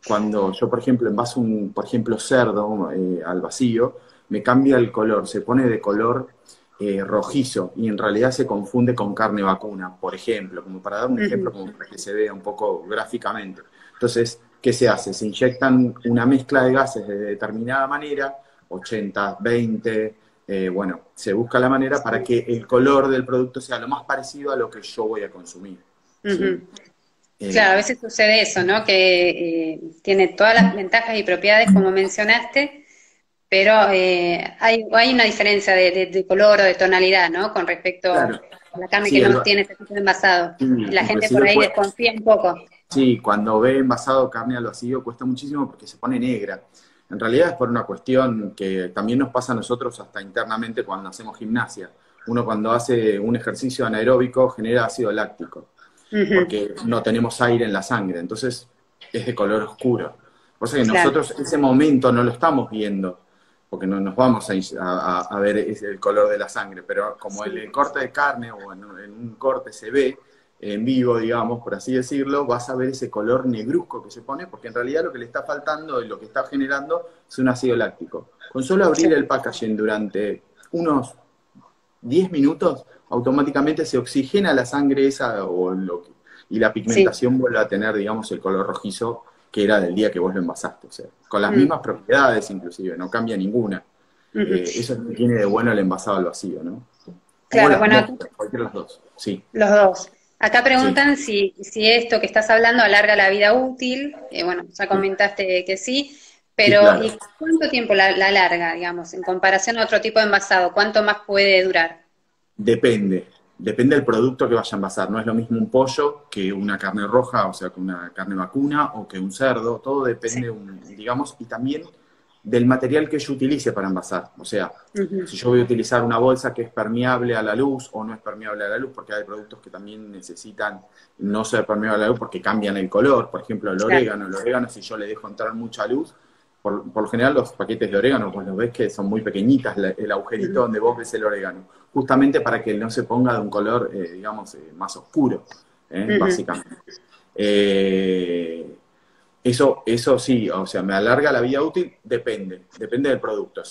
Cuando yo, por ejemplo, envaso por ejemplo, cerdo al vacío, me cambia el color, se pone de color rojizo y en realidad se confunde con carne vacuna, por ejemplo, como para dar un ejemplo, como para que se vea un poco gráficamente. Entonces, ¿qué se hace? Se inyectan una mezcla de gases de determinada manera, 80, 20, bueno, se busca la manera para que el color del producto sea lo más parecido a lo que yo voy a consumir. ¿Sí? Claro, a veces sucede eso, ¿no? Que tiene todas las ventajas y propiedades como mencionaste, pero hay una diferencia de color o de tonalidad, ¿no? Con respecto Claro. a la carne Sí, que no tiene ese tipo de envasado. sí, La gente por ahí desconfía un poco. Sí, cuando ve envasado carne al vacío cuesta muchísimo porque se pone negra. En realidad es por una cuestión que también nos pasa a nosotros hasta internamente cuando hacemos gimnasia. Uno cuando hace un ejercicio anaeróbico genera ácido láctico, porque no tenemos aire en la sangre, entonces es de color oscuro. O sea que nosotros ese momento no lo estamos viendo, porque no nos vamos a ver el color de la sangre, pero como el corte de carne o en un corte se ve en vivo, digamos, por así decirlo, vas a ver ese color negruzco que se pone, porque en realidad lo que le está faltando y lo que está generando es un ácido láctico. Con solo abrir el packaging durante unos 10 minutos, automáticamente se oxigena la sangre esa y la pigmentación vuelve a tener, digamos, el color rojizo que era del día que vos lo envasaste. O sea, con las mismas propiedades inclusive, no cambia ninguna. Eso es lo que tiene de bueno el envasado al vacío, ¿no? Claro, bueno, cualquiera de los dos, sí. Los dos. Acá preguntan si esto que estás hablando alarga la vida útil. Bueno, ya comentaste que sí, pero Sí, claro. ¿y cuánto tiempo la alarga, digamos, en comparación a otro tipo de envasado? ¿Cuánto más puede durar? Depende del producto que vaya a envasar. No es lo mismo un pollo que una carne roja, o sea, que una carne vacuna o que un cerdo. Todo depende, digamos, y también del material que yo utilice para envasar. O sea, si yo voy a utilizar una bolsa que es permeable a la luz o no es permeable a la luz, porque hay productos que también necesitan no ser permeable a la luz porque cambian el color. Por ejemplo, el orégano, si yo le dejo entrar mucha luz, por lo general los paquetes de orégano, pues los ves que son muy pequeñitas, el agujerito donde vos ves el orégano, justamente para que no se ponga de un color, digamos, más oscuro, básicamente. Eso sí, o sea, me alarga la vida útil, depende del producto.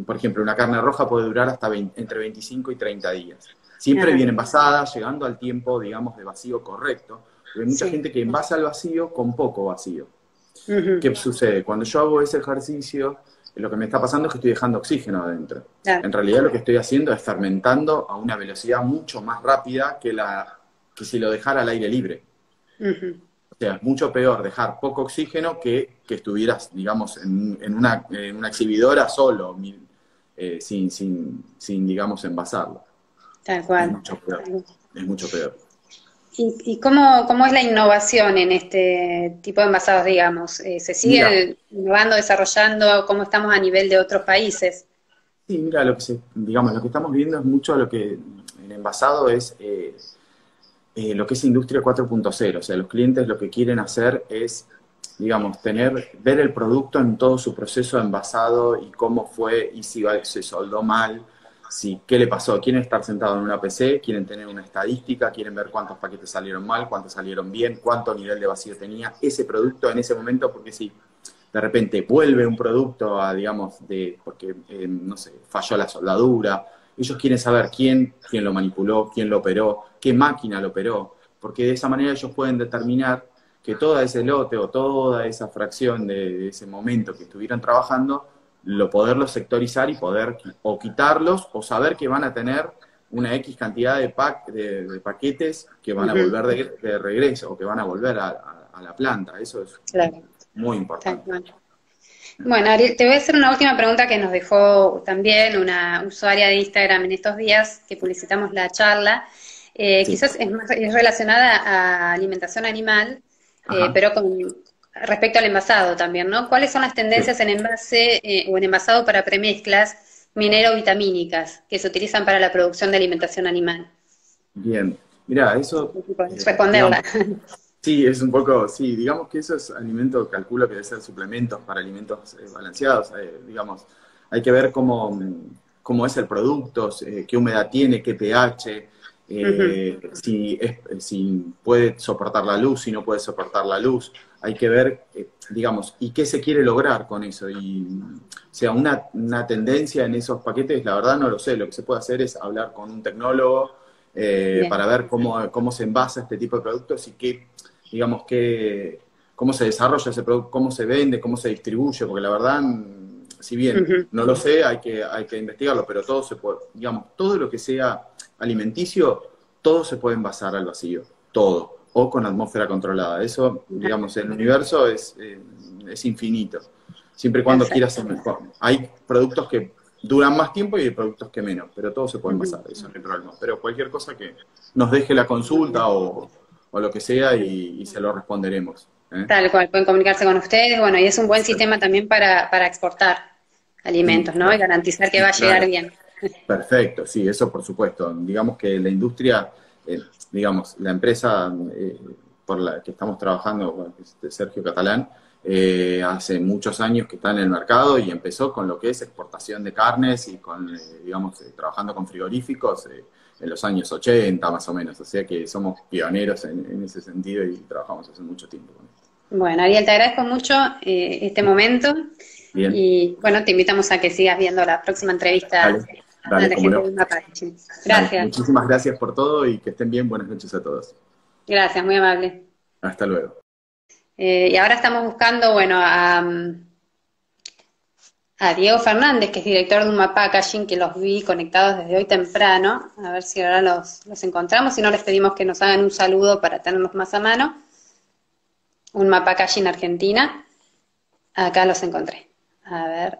Por ejemplo, una carne roja puede durar hasta entre 25 y 30 días. Siempre bien envasada, llegando al tiempo, digamos, de vacío correcto. Porque hay mucha gente que envasa al vacío con poco vacío. ¿Qué sucede? Cuando yo hago ese ejercicio, lo que me está pasando es que estoy dejando oxígeno adentro. En realidad lo que estoy haciendo es fermentando a una velocidad mucho más rápida que si lo dejara al aire libre. sea, es mucho peor dejar poco oxígeno que estuvieras, digamos, en una exhibidora solo, sin, digamos, envasarlo. Tal Es cual. mucho peor, es mucho peor. ¿Y cómo es la innovación en este tipo de envasados, digamos? ¿Se Mira, sigue innovando, desarrollando? ¿Cómo estamos a nivel de otros países? sí, mira, digamos, lo que estamos viendo es mucho lo que en envasado es lo que es industria 4.0. O sea, los clientes lo que quieren hacer es, digamos, ver el producto en todo su proceso de envasado y cómo fue y si se soldó mal, si qué le pasó. Quieren estar sentados en una PC, quieren tener una estadística, quieren ver cuántos paquetes salieron mal, cuántos salieron bien, cuánto nivel de vacío tenía ese producto en ese momento, porque si de repente vuelve un producto a, digamos, porque, no sé, falló la soldadura. Ellos quieren saber quién lo manipuló, quién lo operó, qué máquina lo operó, porque de esa manera ellos pueden determinar que todo ese lote o toda esa fracción de ese momento que estuvieran trabajando, poderlos sectorizar y poder o quitarlos o saber que van a tener una X cantidad de paquetes que van a Ujú, volver de regreso o que van a volver a la planta. Eso es claro, muy tal importante. cual. Bueno, Ariel, te voy a hacer una última pregunta que nos dejó también una usuaria de Instagram en estos días que publicitamos la charla. Sí. Quizás es relacionada a alimentación animal, Ajá. pero con respecto al envasado también, ¿no? ¿Cuáles son las Sí. tendencias en envase o en envasado para premezclas minero-vitamínicas que se utilizan para la producción de alimentación animal? Bien. Mira, eso, Responderla. digamos, sí, es un poco, sí, digamos que eso es alimento, calculo que debe ser suplementos para alimentos balanceados, digamos, hay que ver cómo es el producto, qué humedad tiene, qué pH, Ujú, si puede soportar la luz, si no puede soportar la luz, hay que ver, digamos, y qué se quiere lograr con eso, o sea, una tendencia en esos paquetes, la verdad no lo sé, lo que se puede hacer es hablar con un tecnólogo bien. para ver cómo se envasa este tipo de productos y digamos, cómo se desarrolla ese producto, cómo se vende, cómo se distribuye, porque la verdad, si bien Ujú, no lo sé, hay que investigarlo, pero todo se puede, digamos, todo lo que sea alimenticio, todo se puede envasar al vacío, todo, o con atmósfera controlada. Eso, digamos, el universo es infinito, siempre y cuando quieras perfecto. ser mejor. Hay productos que duran más tiempo y hay productos que menos, pero todo se puede Ujú. envasar, eso no hay problema. Pero cualquier cosa que nos deje la consulta o lo que sea y se lo responderemos. ¿Eh? Tal cual, pueden comunicarse con ustedes, bueno, y es un buen sistema también para exportar Sí, alimentos, ¿no? Y garantizar que va a llegar claro. bien. Perfecto, sí, eso por supuesto. Digamos que la industria, digamos, la empresa por la que estamos trabajando, bueno, que es de Sergio Catalán, hace muchos años que está en el mercado y empezó con lo que es exportación de carnes y digamos, trabajando con frigoríficos en los años 80 más o menos. O sea que somos pioneros en ese sentido y trabajamos hace mucho tiempo con esto. Bueno, Ariel, te agradezco mucho este momento Bien, y bueno, te invitamos a que sigas viendo la próxima entrevista dale, a dale, la cómo gente no. de Mapache. Dale, Gracias, muchísimas gracias por todo y que estén bien. Buenas noches a todos. gracias, muy amable. Hasta luego. Y ahora estamos buscando, bueno, a Diego Fernández, que es director de un Packaging, que los vi conectados desde hoy temprano. A ver si ahora los encontramos. Si no, les pedimos que nos hagan un saludo para tenerlos más a mano. Un Packaging Argentina. Acá los encontré. A ver.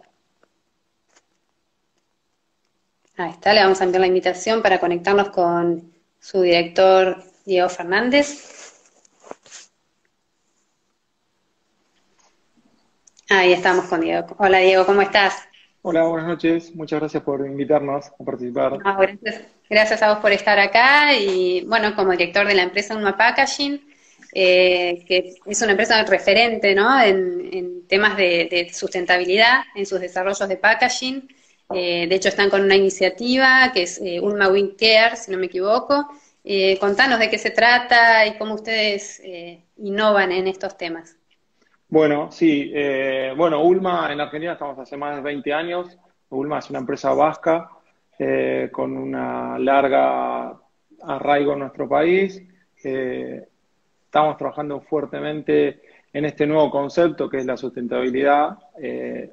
Ahí está. Le vamos a enviar la invitación para conectarnos con su director, Diego Fernández. Ahí estamos con Diego. Hola, Diego, ¿cómo estás? Hola, buenas noches. Muchas gracias por invitarnos a participar. No, gracias a vos por estar acá y bueno, como director de la empresa Unma Packaging, que es una empresa referente, ¿no? en temas de sustentabilidad en sus desarrollos de packaging. De hecho, están con una iniciativa que es Unma Wind Care, si no me equivoco. Contanos de qué se trata y cómo ustedes innovan en estos temas. Bueno, sí, bueno, Ulma en Argentina estamos hace más de 20 años. Ulma es una empresa vasca con una larga arraigo en nuestro país. Estamos trabajando fuertemente en este nuevo concepto que es la sustentabilidad,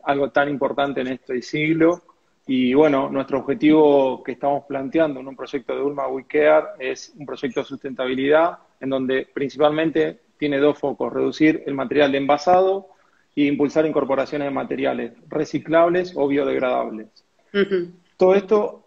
algo tan importante en este siglo. Y bueno, nuestro objetivo que estamos planteando en un proyecto de Ulma We Care es un proyecto de sustentabilidad en donde principalmente tiene dos focos: reducir el material de envasado y impulsar incorporaciones de materiales reciclables o biodegradables. Todo esto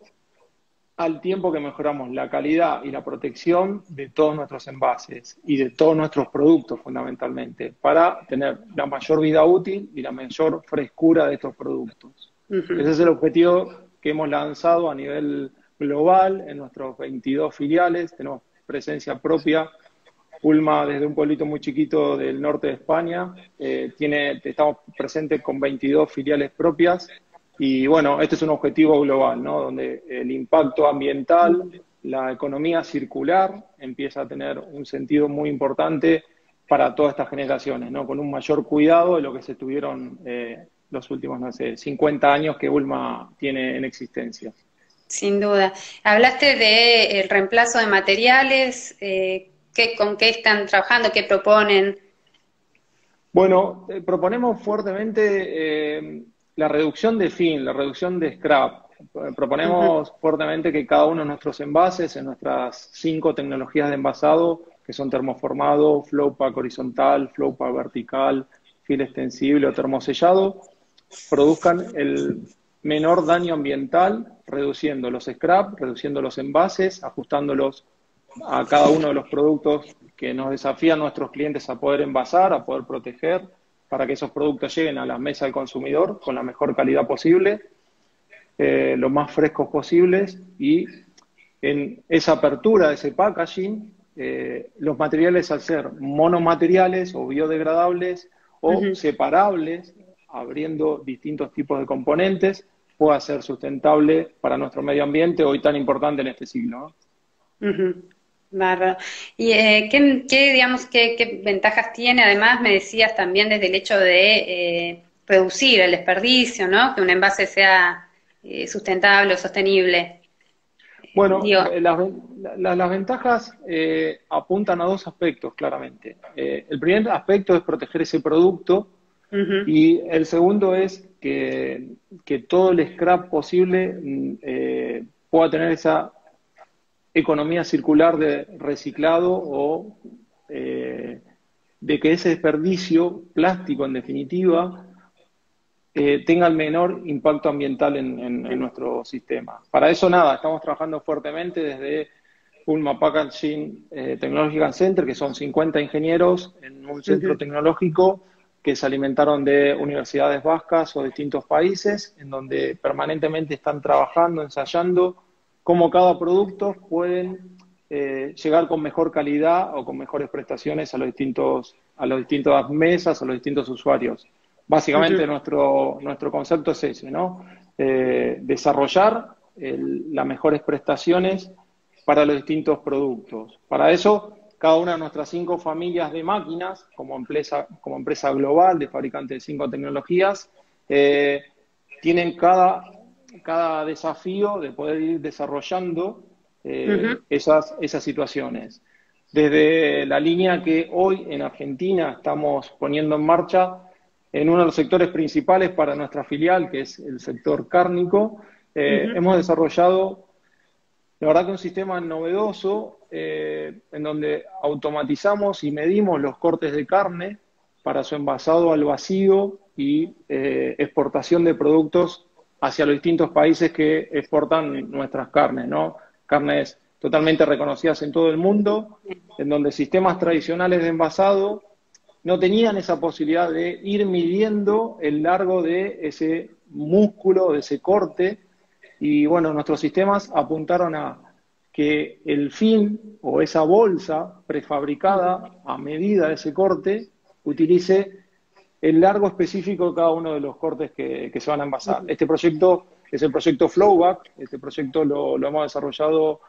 al tiempo que mejoramos la calidad y la protección de todos nuestros envases y de todos nuestros productos, fundamentalmente, para tener la mayor vida útil y la mayor frescura de estos productos. Ese es el objetivo que hemos lanzado a nivel global en nuestros 22 filiales. Tenemos presencia propia. Ulma, desde un pueblito muy chiquito del norte de España, estamos presentes con 22 filiales propias. Y bueno, este es un objetivo global, ¿no? Donde el impacto ambiental, la economía circular empieza a tener un sentido muy importante para todas estas generaciones, ¿no? Con un mayor cuidado de lo que se tuvieron los últimos, no sé, 50 años que Ulma tiene en existencia. Sin duda. Hablaste del reemplazo de materiales, ¿con qué están trabajando? ¿Qué proponen? Bueno, proponemos fuertemente la reducción de fin, la reducción de scrap. Proponemos fuertemente que cada uno de nuestros envases, en nuestras 5 tecnologías de envasado, que son termoformado, flow pack horizontal, flow pack vertical, fil extensible o termosellado, produzcan el menor daño ambiental, reduciendo los scrap, reduciendo los envases, ajustándolos a cada uno de los productos que nos desafían nuestros clientes a poder envasar, a poder proteger, para que esos productos lleguen a la mesa del consumidor con la mejor calidad posible, lo más frescos posibles, y en esa apertura de ese packaging, los materiales, al ser monomateriales o biodegradables o separables, abriendo distintos tipos de componentes, pueda ser sustentable para nuestro medio ambiente, hoy tan importante en este siglo, ¿no? Bárbaro. ¿Y qué ventajas tiene? Además, me decías también desde el hecho de reducir el desperdicio, ¿no? Que un envase sea sustentable o sostenible. Bueno, las ventajas apuntan a 2 aspectos, claramente. El primer aspecto es proteger ese producto, y el segundo es que todo el scrap posible pueda tener esa economía circular de reciclado o de que ese desperdicio plástico, en definitiva, tenga el menor impacto ambiental en nuestro sistema. Para eso, estamos trabajando fuertemente desde Ulma Packaging Technological Center, que son 50 ingenieros en un centro tecnológico que se alimentaron de universidades vascas o distintos países, en donde permanentemente están trabajando, ensayando cómo cada producto pueden llegar con mejor calidad o con mejores prestaciones a las distintas mesas, a los distintos usuarios. Básicamente nuestro concepto es ese, ¿no? Desarrollar las mejores prestaciones para los distintos productos. Para eso, cada una de nuestras 5 familias de máquinas, como empresa global de fabricante de 5 tecnologías, tienen cada desafío de poder ir desarrollando esas situaciones. Desde la línea que hoy en Argentina estamos poniendo en marcha en uno de los sectores principales para nuestra filial, que es el sector cárnico, hemos desarrollado, la verdad, que un sistema novedoso en donde automatizamos y medimos los cortes de carne para su envasado al vacío y exportación de productos hacia los distintos países que exportan nuestras carnes, ¿no? Carnes totalmente reconocidas en todo el mundo, en donde sistemas tradicionales de envasado no tenían esa posibilidad de ir midiendo el largo de ese músculo, de ese corte, y bueno, nuestros sistemas apuntaron a que el fin o esa bolsa prefabricada a medida de ese corte utilice el largo específico de cada uno de los cortes que se van a envasar. Este proyecto es el proyecto Flowback. Este proyecto lo hemos desarrollado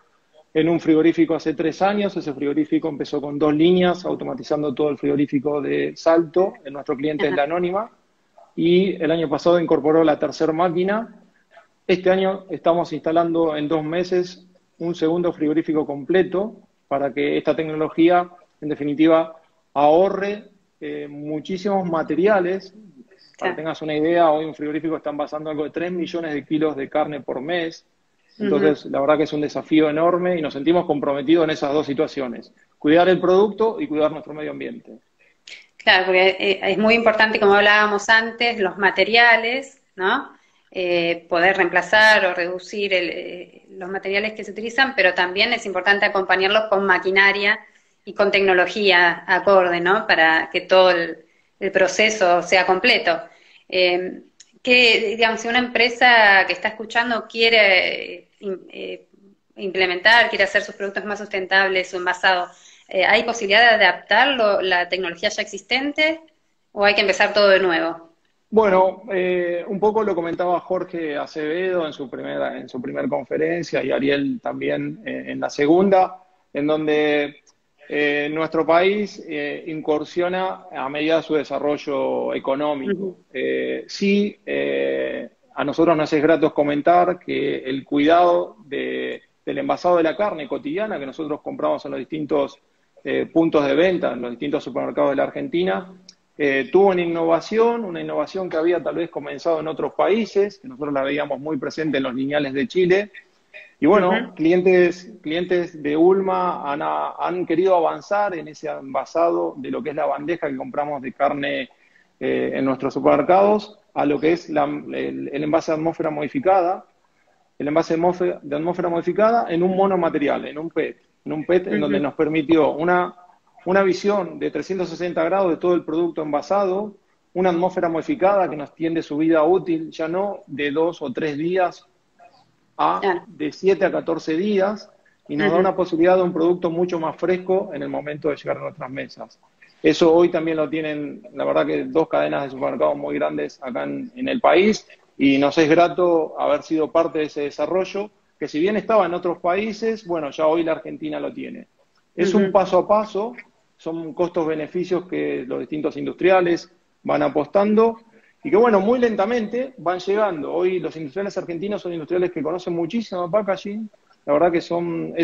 en un frigorífico hace 3 años. Ese frigorífico empezó con 2 líneas, automatizando todo el frigorífico de Salto. Nuestro cliente es La Anónima. Y el año pasado incorporó la 3ª máquina. Este año estamos instalando en 2 meses un segundo frigorífico completo para que esta tecnología, en definitiva, ahorre muchísimos materiales. Para que tengas una idea, hoy un frigorífico está envasando algo de 3 millones de kilos de carne por mes. Entonces, la verdad que es un desafío enorme y nos sentimos comprometidos en esas 2 situaciones. cuidar el producto y cuidar nuestro medio ambiente. Claro, porque es muy importante, como hablábamos antes, los materiales, ¿no? Poder reemplazar o reducir los materiales que se utilizan, pero también es importante acompañarlos con maquinaria y con tecnología acorde, ¿no? Para que todo el proceso sea completo. Digamos, si una empresa que está escuchando quiere implementar, quiere hacer sus productos más sustentables o envasados, ¿hay posibilidad de adaptar la tecnología ya existente o hay que empezar todo de nuevo? Bueno, un poco lo comentaba Jorge Acevedo en su primera conferencia y Ariel también en la segunda, en donde nuestro país incursiona a medida de su desarrollo económico. Sí, a nosotros nos es grato comentar que el cuidado del envasado de la carne cotidiana que nosotros compramos en los distintos puntos de venta, en los distintos supermercados de la Argentina, tuvo una innovación que había tal vez comenzado en otros países, que nosotros la veíamos muy presente en los lineales de Chile. Y bueno, clientes de Ulma han querido avanzar en ese envasado de lo que es la bandeja que compramos de carne en nuestros supermercados a lo que es el envase de atmósfera modificada, de atmósfera modificada en un monomaterial, en un PET, en donde nos permitió una visión de 360 grados de todo el producto envasado, una atmósfera modificada que nos tiende su vida útil, ya no de 2 o 3 días de 7 a 14 días, y nos da una posibilidad de un producto mucho más fresco en el momento de llegar a nuestras mesas. Eso hoy también lo tienen, la verdad que 2 cadenas de supermercados muy grandes acá en el país, y nos es grato haber sido parte de ese desarrollo, que si bien estaba en otros países, bueno, ya hoy la Argentina lo tiene. Es un paso a paso, son costos-beneficios que los distintos industriales van apostando, y que bueno, muy lentamente van llegando. Hoy los industriales argentinos son industriales que conocen muchísimo el packaging, la verdad que es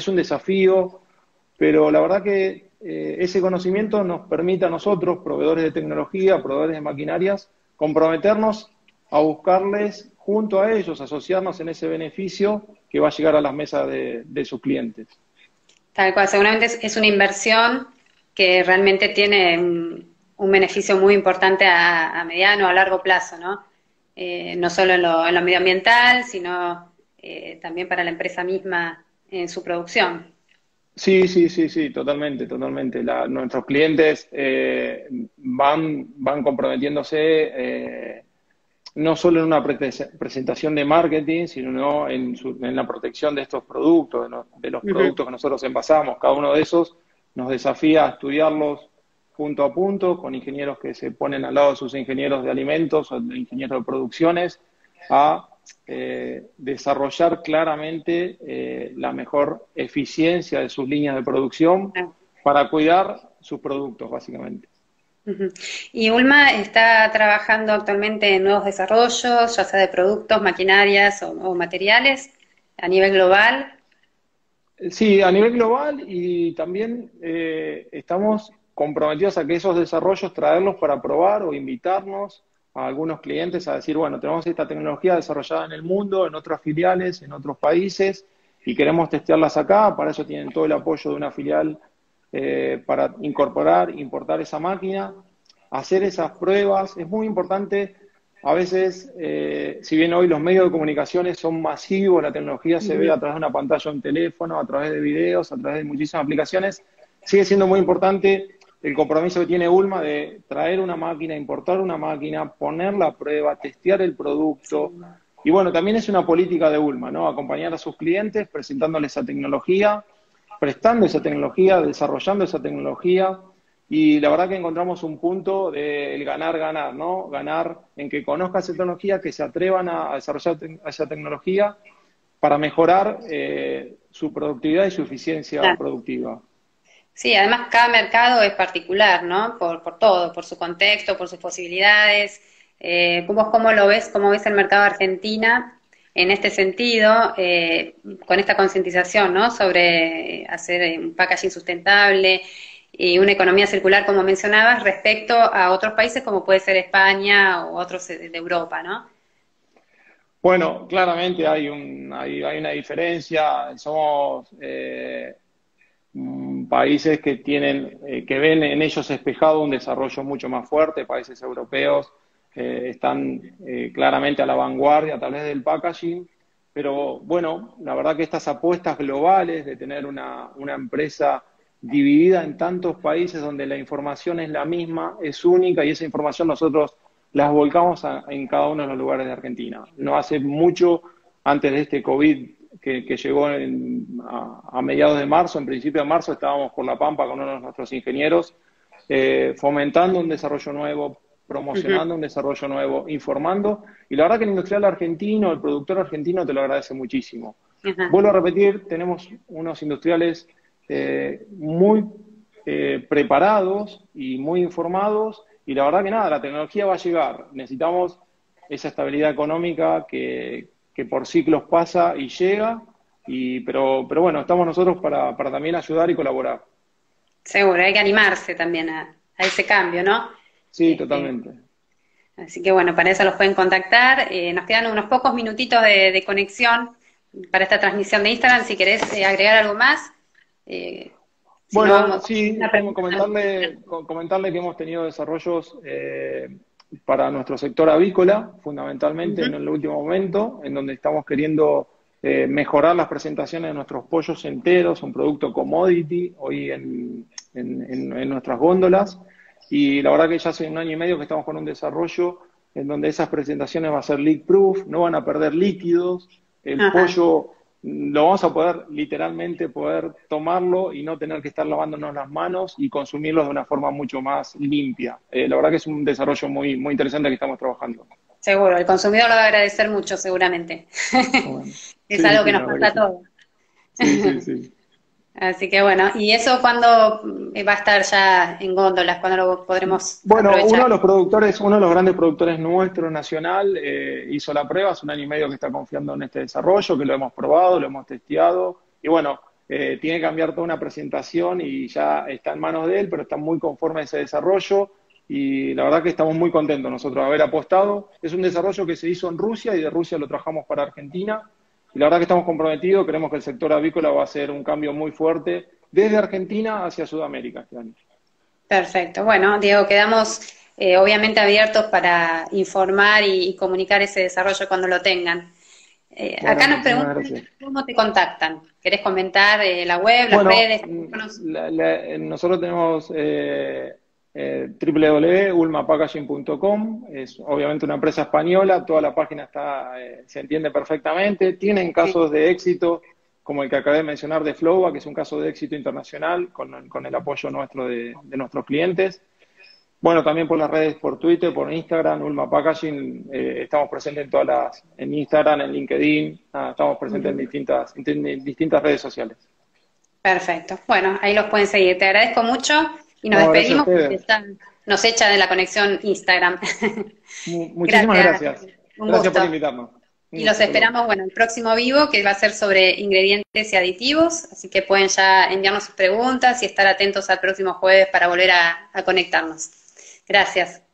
un desafío, pero la verdad que ese conocimiento nos permite a nosotros, proveedores de tecnología, proveedores de maquinarias, comprometernos a buscarles junto a ellos, asociarnos en ese beneficio que va a llegar a las mesas de sus clientes. Tal cual, seguramente es una inversión que realmente tiene un beneficio muy importante a mediano o a largo plazo, ¿no? No solo en lo medioambiental, sino también para la empresa misma en su producción. Sí, totalmente. Nuestros clientes van comprometiéndose no solo en una presentación de marketing, sino en la protección de estos productos, de los productos que nosotros envasamos. Cada uno de esos nos desafía a estudiarlos punto a punto, con ingenieros que se ponen al lado de sus ingenieros de alimentos o de ingenieros de producciones, a desarrollar claramente la mejor eficiencia de sus líneas de producción para cuidar sus productos, básicamente. Y Ulma está trabajando actualmente en nuevos desarrollos, ya sea de productos, maquinarias o materiales, a nivel global. Sí, a nivel global, y también estamos comprometidos a que esos desarrollos traerlos para probar o invitarnos a algunos clientes a decir, bueno, tenemos esta tecnología desarrollada en el mundo, en otras filiales, en otros países, y queremos testearlas acá. Para eso tienen todo el apoyo de una filial para importar esa máquina, hacer esas pruebas. Es muy importante, a veces, si bien hoy los medios de comunicaciones son masivos, la tecnología se ve a través de una pantalla de un teléfono, a través de videos, a través de muchísimas aplicaciones, sigue siendo muy importante el compromiso que tiene Ulma de traer una máquina, importar una máquina, ponerla a prueba, testear el producto. Y bueno, también es una política de Ulma, ¿no? Acompañar a sus clientes, presentándoles esa tecnología, prestando esa tecnología, desarrollando esa tecnología. Y la verdad que encontramos un punto del ganar-ganar, ¿no? Ganar en que conozcan esa tecnología, que se atrevan a desarrollar esa tecnología para mejorar su productividad y su eficiencia productiva. Sí, además cada mercado es particular, ¿no? Por todo, por su contexto, por sus posibilidades. ¿Cómo lo ves? ¿Cómo ves el mercado de Argentina en este sentido, con esta concientización, ¿no? Sobre hacer un packaging sustentable y una economía circular, como mencionabas, respecto a otros países como puede ser España o otros de Europa, ¿no? Bueno, claramente hay una diferencia. Somos países que tienen, que ven en ellos espejado un desarrollo mucho más fuerte. Países europeos están claramente a la vanguardia a través del packaging, pero bueno, la verdad que estas apuestas globales de tener una empresa dividida en tantos países donde la información es la misma, es única, y esa información nosotros las volcamos en cada uno de los lugares de Argentina. No hace mucho, antes de este COVID que llegó a mediados de marzo, en principio de marzo, estábamos por La Pampa con uno de nuestros ingenieros, fomentando un desarrollo nuevo, promocionando un desarrollo nuevo, informando, y la verdad que el industrial argentino, el productor argentino te lo agradece muchísimo. Vuelvo a repetir, tenemos unos industriales muy preparados y muy informados, y la verdad que nada, la tecnología va a llegar. Necesitamos esa estabilidad económica que por ciclos pasa y llega, pero bueno, estamos nosotros para también ayudar y colaborar. Seguro, hay que animarse también a ese cambio, ¿no? Sí, totalmente. Así que bueno, para eso los pueden contactar. Nos quedan unos pocos minutitos de conexión para esta transmisión de Instagram. Si querés agregar algo más. Bueno, sí, comentarle que hemos tenido desarrollos para nuestro sector avícola, fundamentalmente en el último momento, en donde estamos queriendo mejorar las presentaciones de nuestros pollos enteros, un producto commodity hoy en nuestras góndolas. Y la verdad que ya hace 1 año y medio que estamos con un desarrollo en donde esas presentaciones van a ser leak proof, no van a perder líquidos, el pollo lo vamos a poder literalmente tomarlo y no tener que estar lavándonos las manos y consumirlo de una forma mucho más limpia. La verdad que es un desarrollo muy, muy interesante que estamos trabajando. Seguro, el consumidor lo va a agradecer mucho seguramente. Bueno, es algo que nos pasa a todos. Sí. Así que bueno, ¿y eso cuándo va a estar ya en góndolas? ¿Cuándo lo podremos aprovechar? Uno de los grandes productores nuestro nacional hizo la prueba, hace 1 año y medio que está confiando en este desarrollo, que lo hemos probado, lo hemos testeado, y bueno, tiene que cambiar toda una presentación y ya está en manos de él, pero está muy conforme a ese desarrollo, y la verdad que estamos muy contentos nosotros de haber apostado. Es un desarrollo que se hizo en Rusia y de Rusia lo trabajamos para Argentina. Y la verdad que estamos comprometidos, creemos que el sector avícola va a hacer un cambio muy fuerte desde Argentina hacia Sudamérica este año. Perfecto. Bueno, Diego, quedamos obviamente abiertos para informar y comunicar ese desarrollo cuando lo tengan. Bueno, acá nos preguntan cómo te contactan. ¿Querés comentar la web, las redes? Nosotros tenemos www.ulmapackaging.com, es obviamente una empresa española, toda la página se entiende perfectamente, tienen casos de éxito, como el que acabé de mencionar de Flowa, que es un caso de éxito internacional, con el apoyo nuestro de nuestros clientes. Bueno, también por las redes, por Twitter, por Instagram, Ulma Packaging, estamos presentes en Instagram, en LinkedIn, estamos presentes en distintas redes sociales. Perfecto, bueno, ahí los pueden seguir, te agradezco mucho. Y nos despedimos porque nos echa de la conexión Instagram. Muchísimas gracias. Gracias por invitarnos. Y los esperamos, bueno, el próximo vivo, que va a ser sobre ingredientes y aditivos, así que pueden ya enviarnos sus preguntas y estar atentos al próximo jueves para volver a conectarnos. Gracias.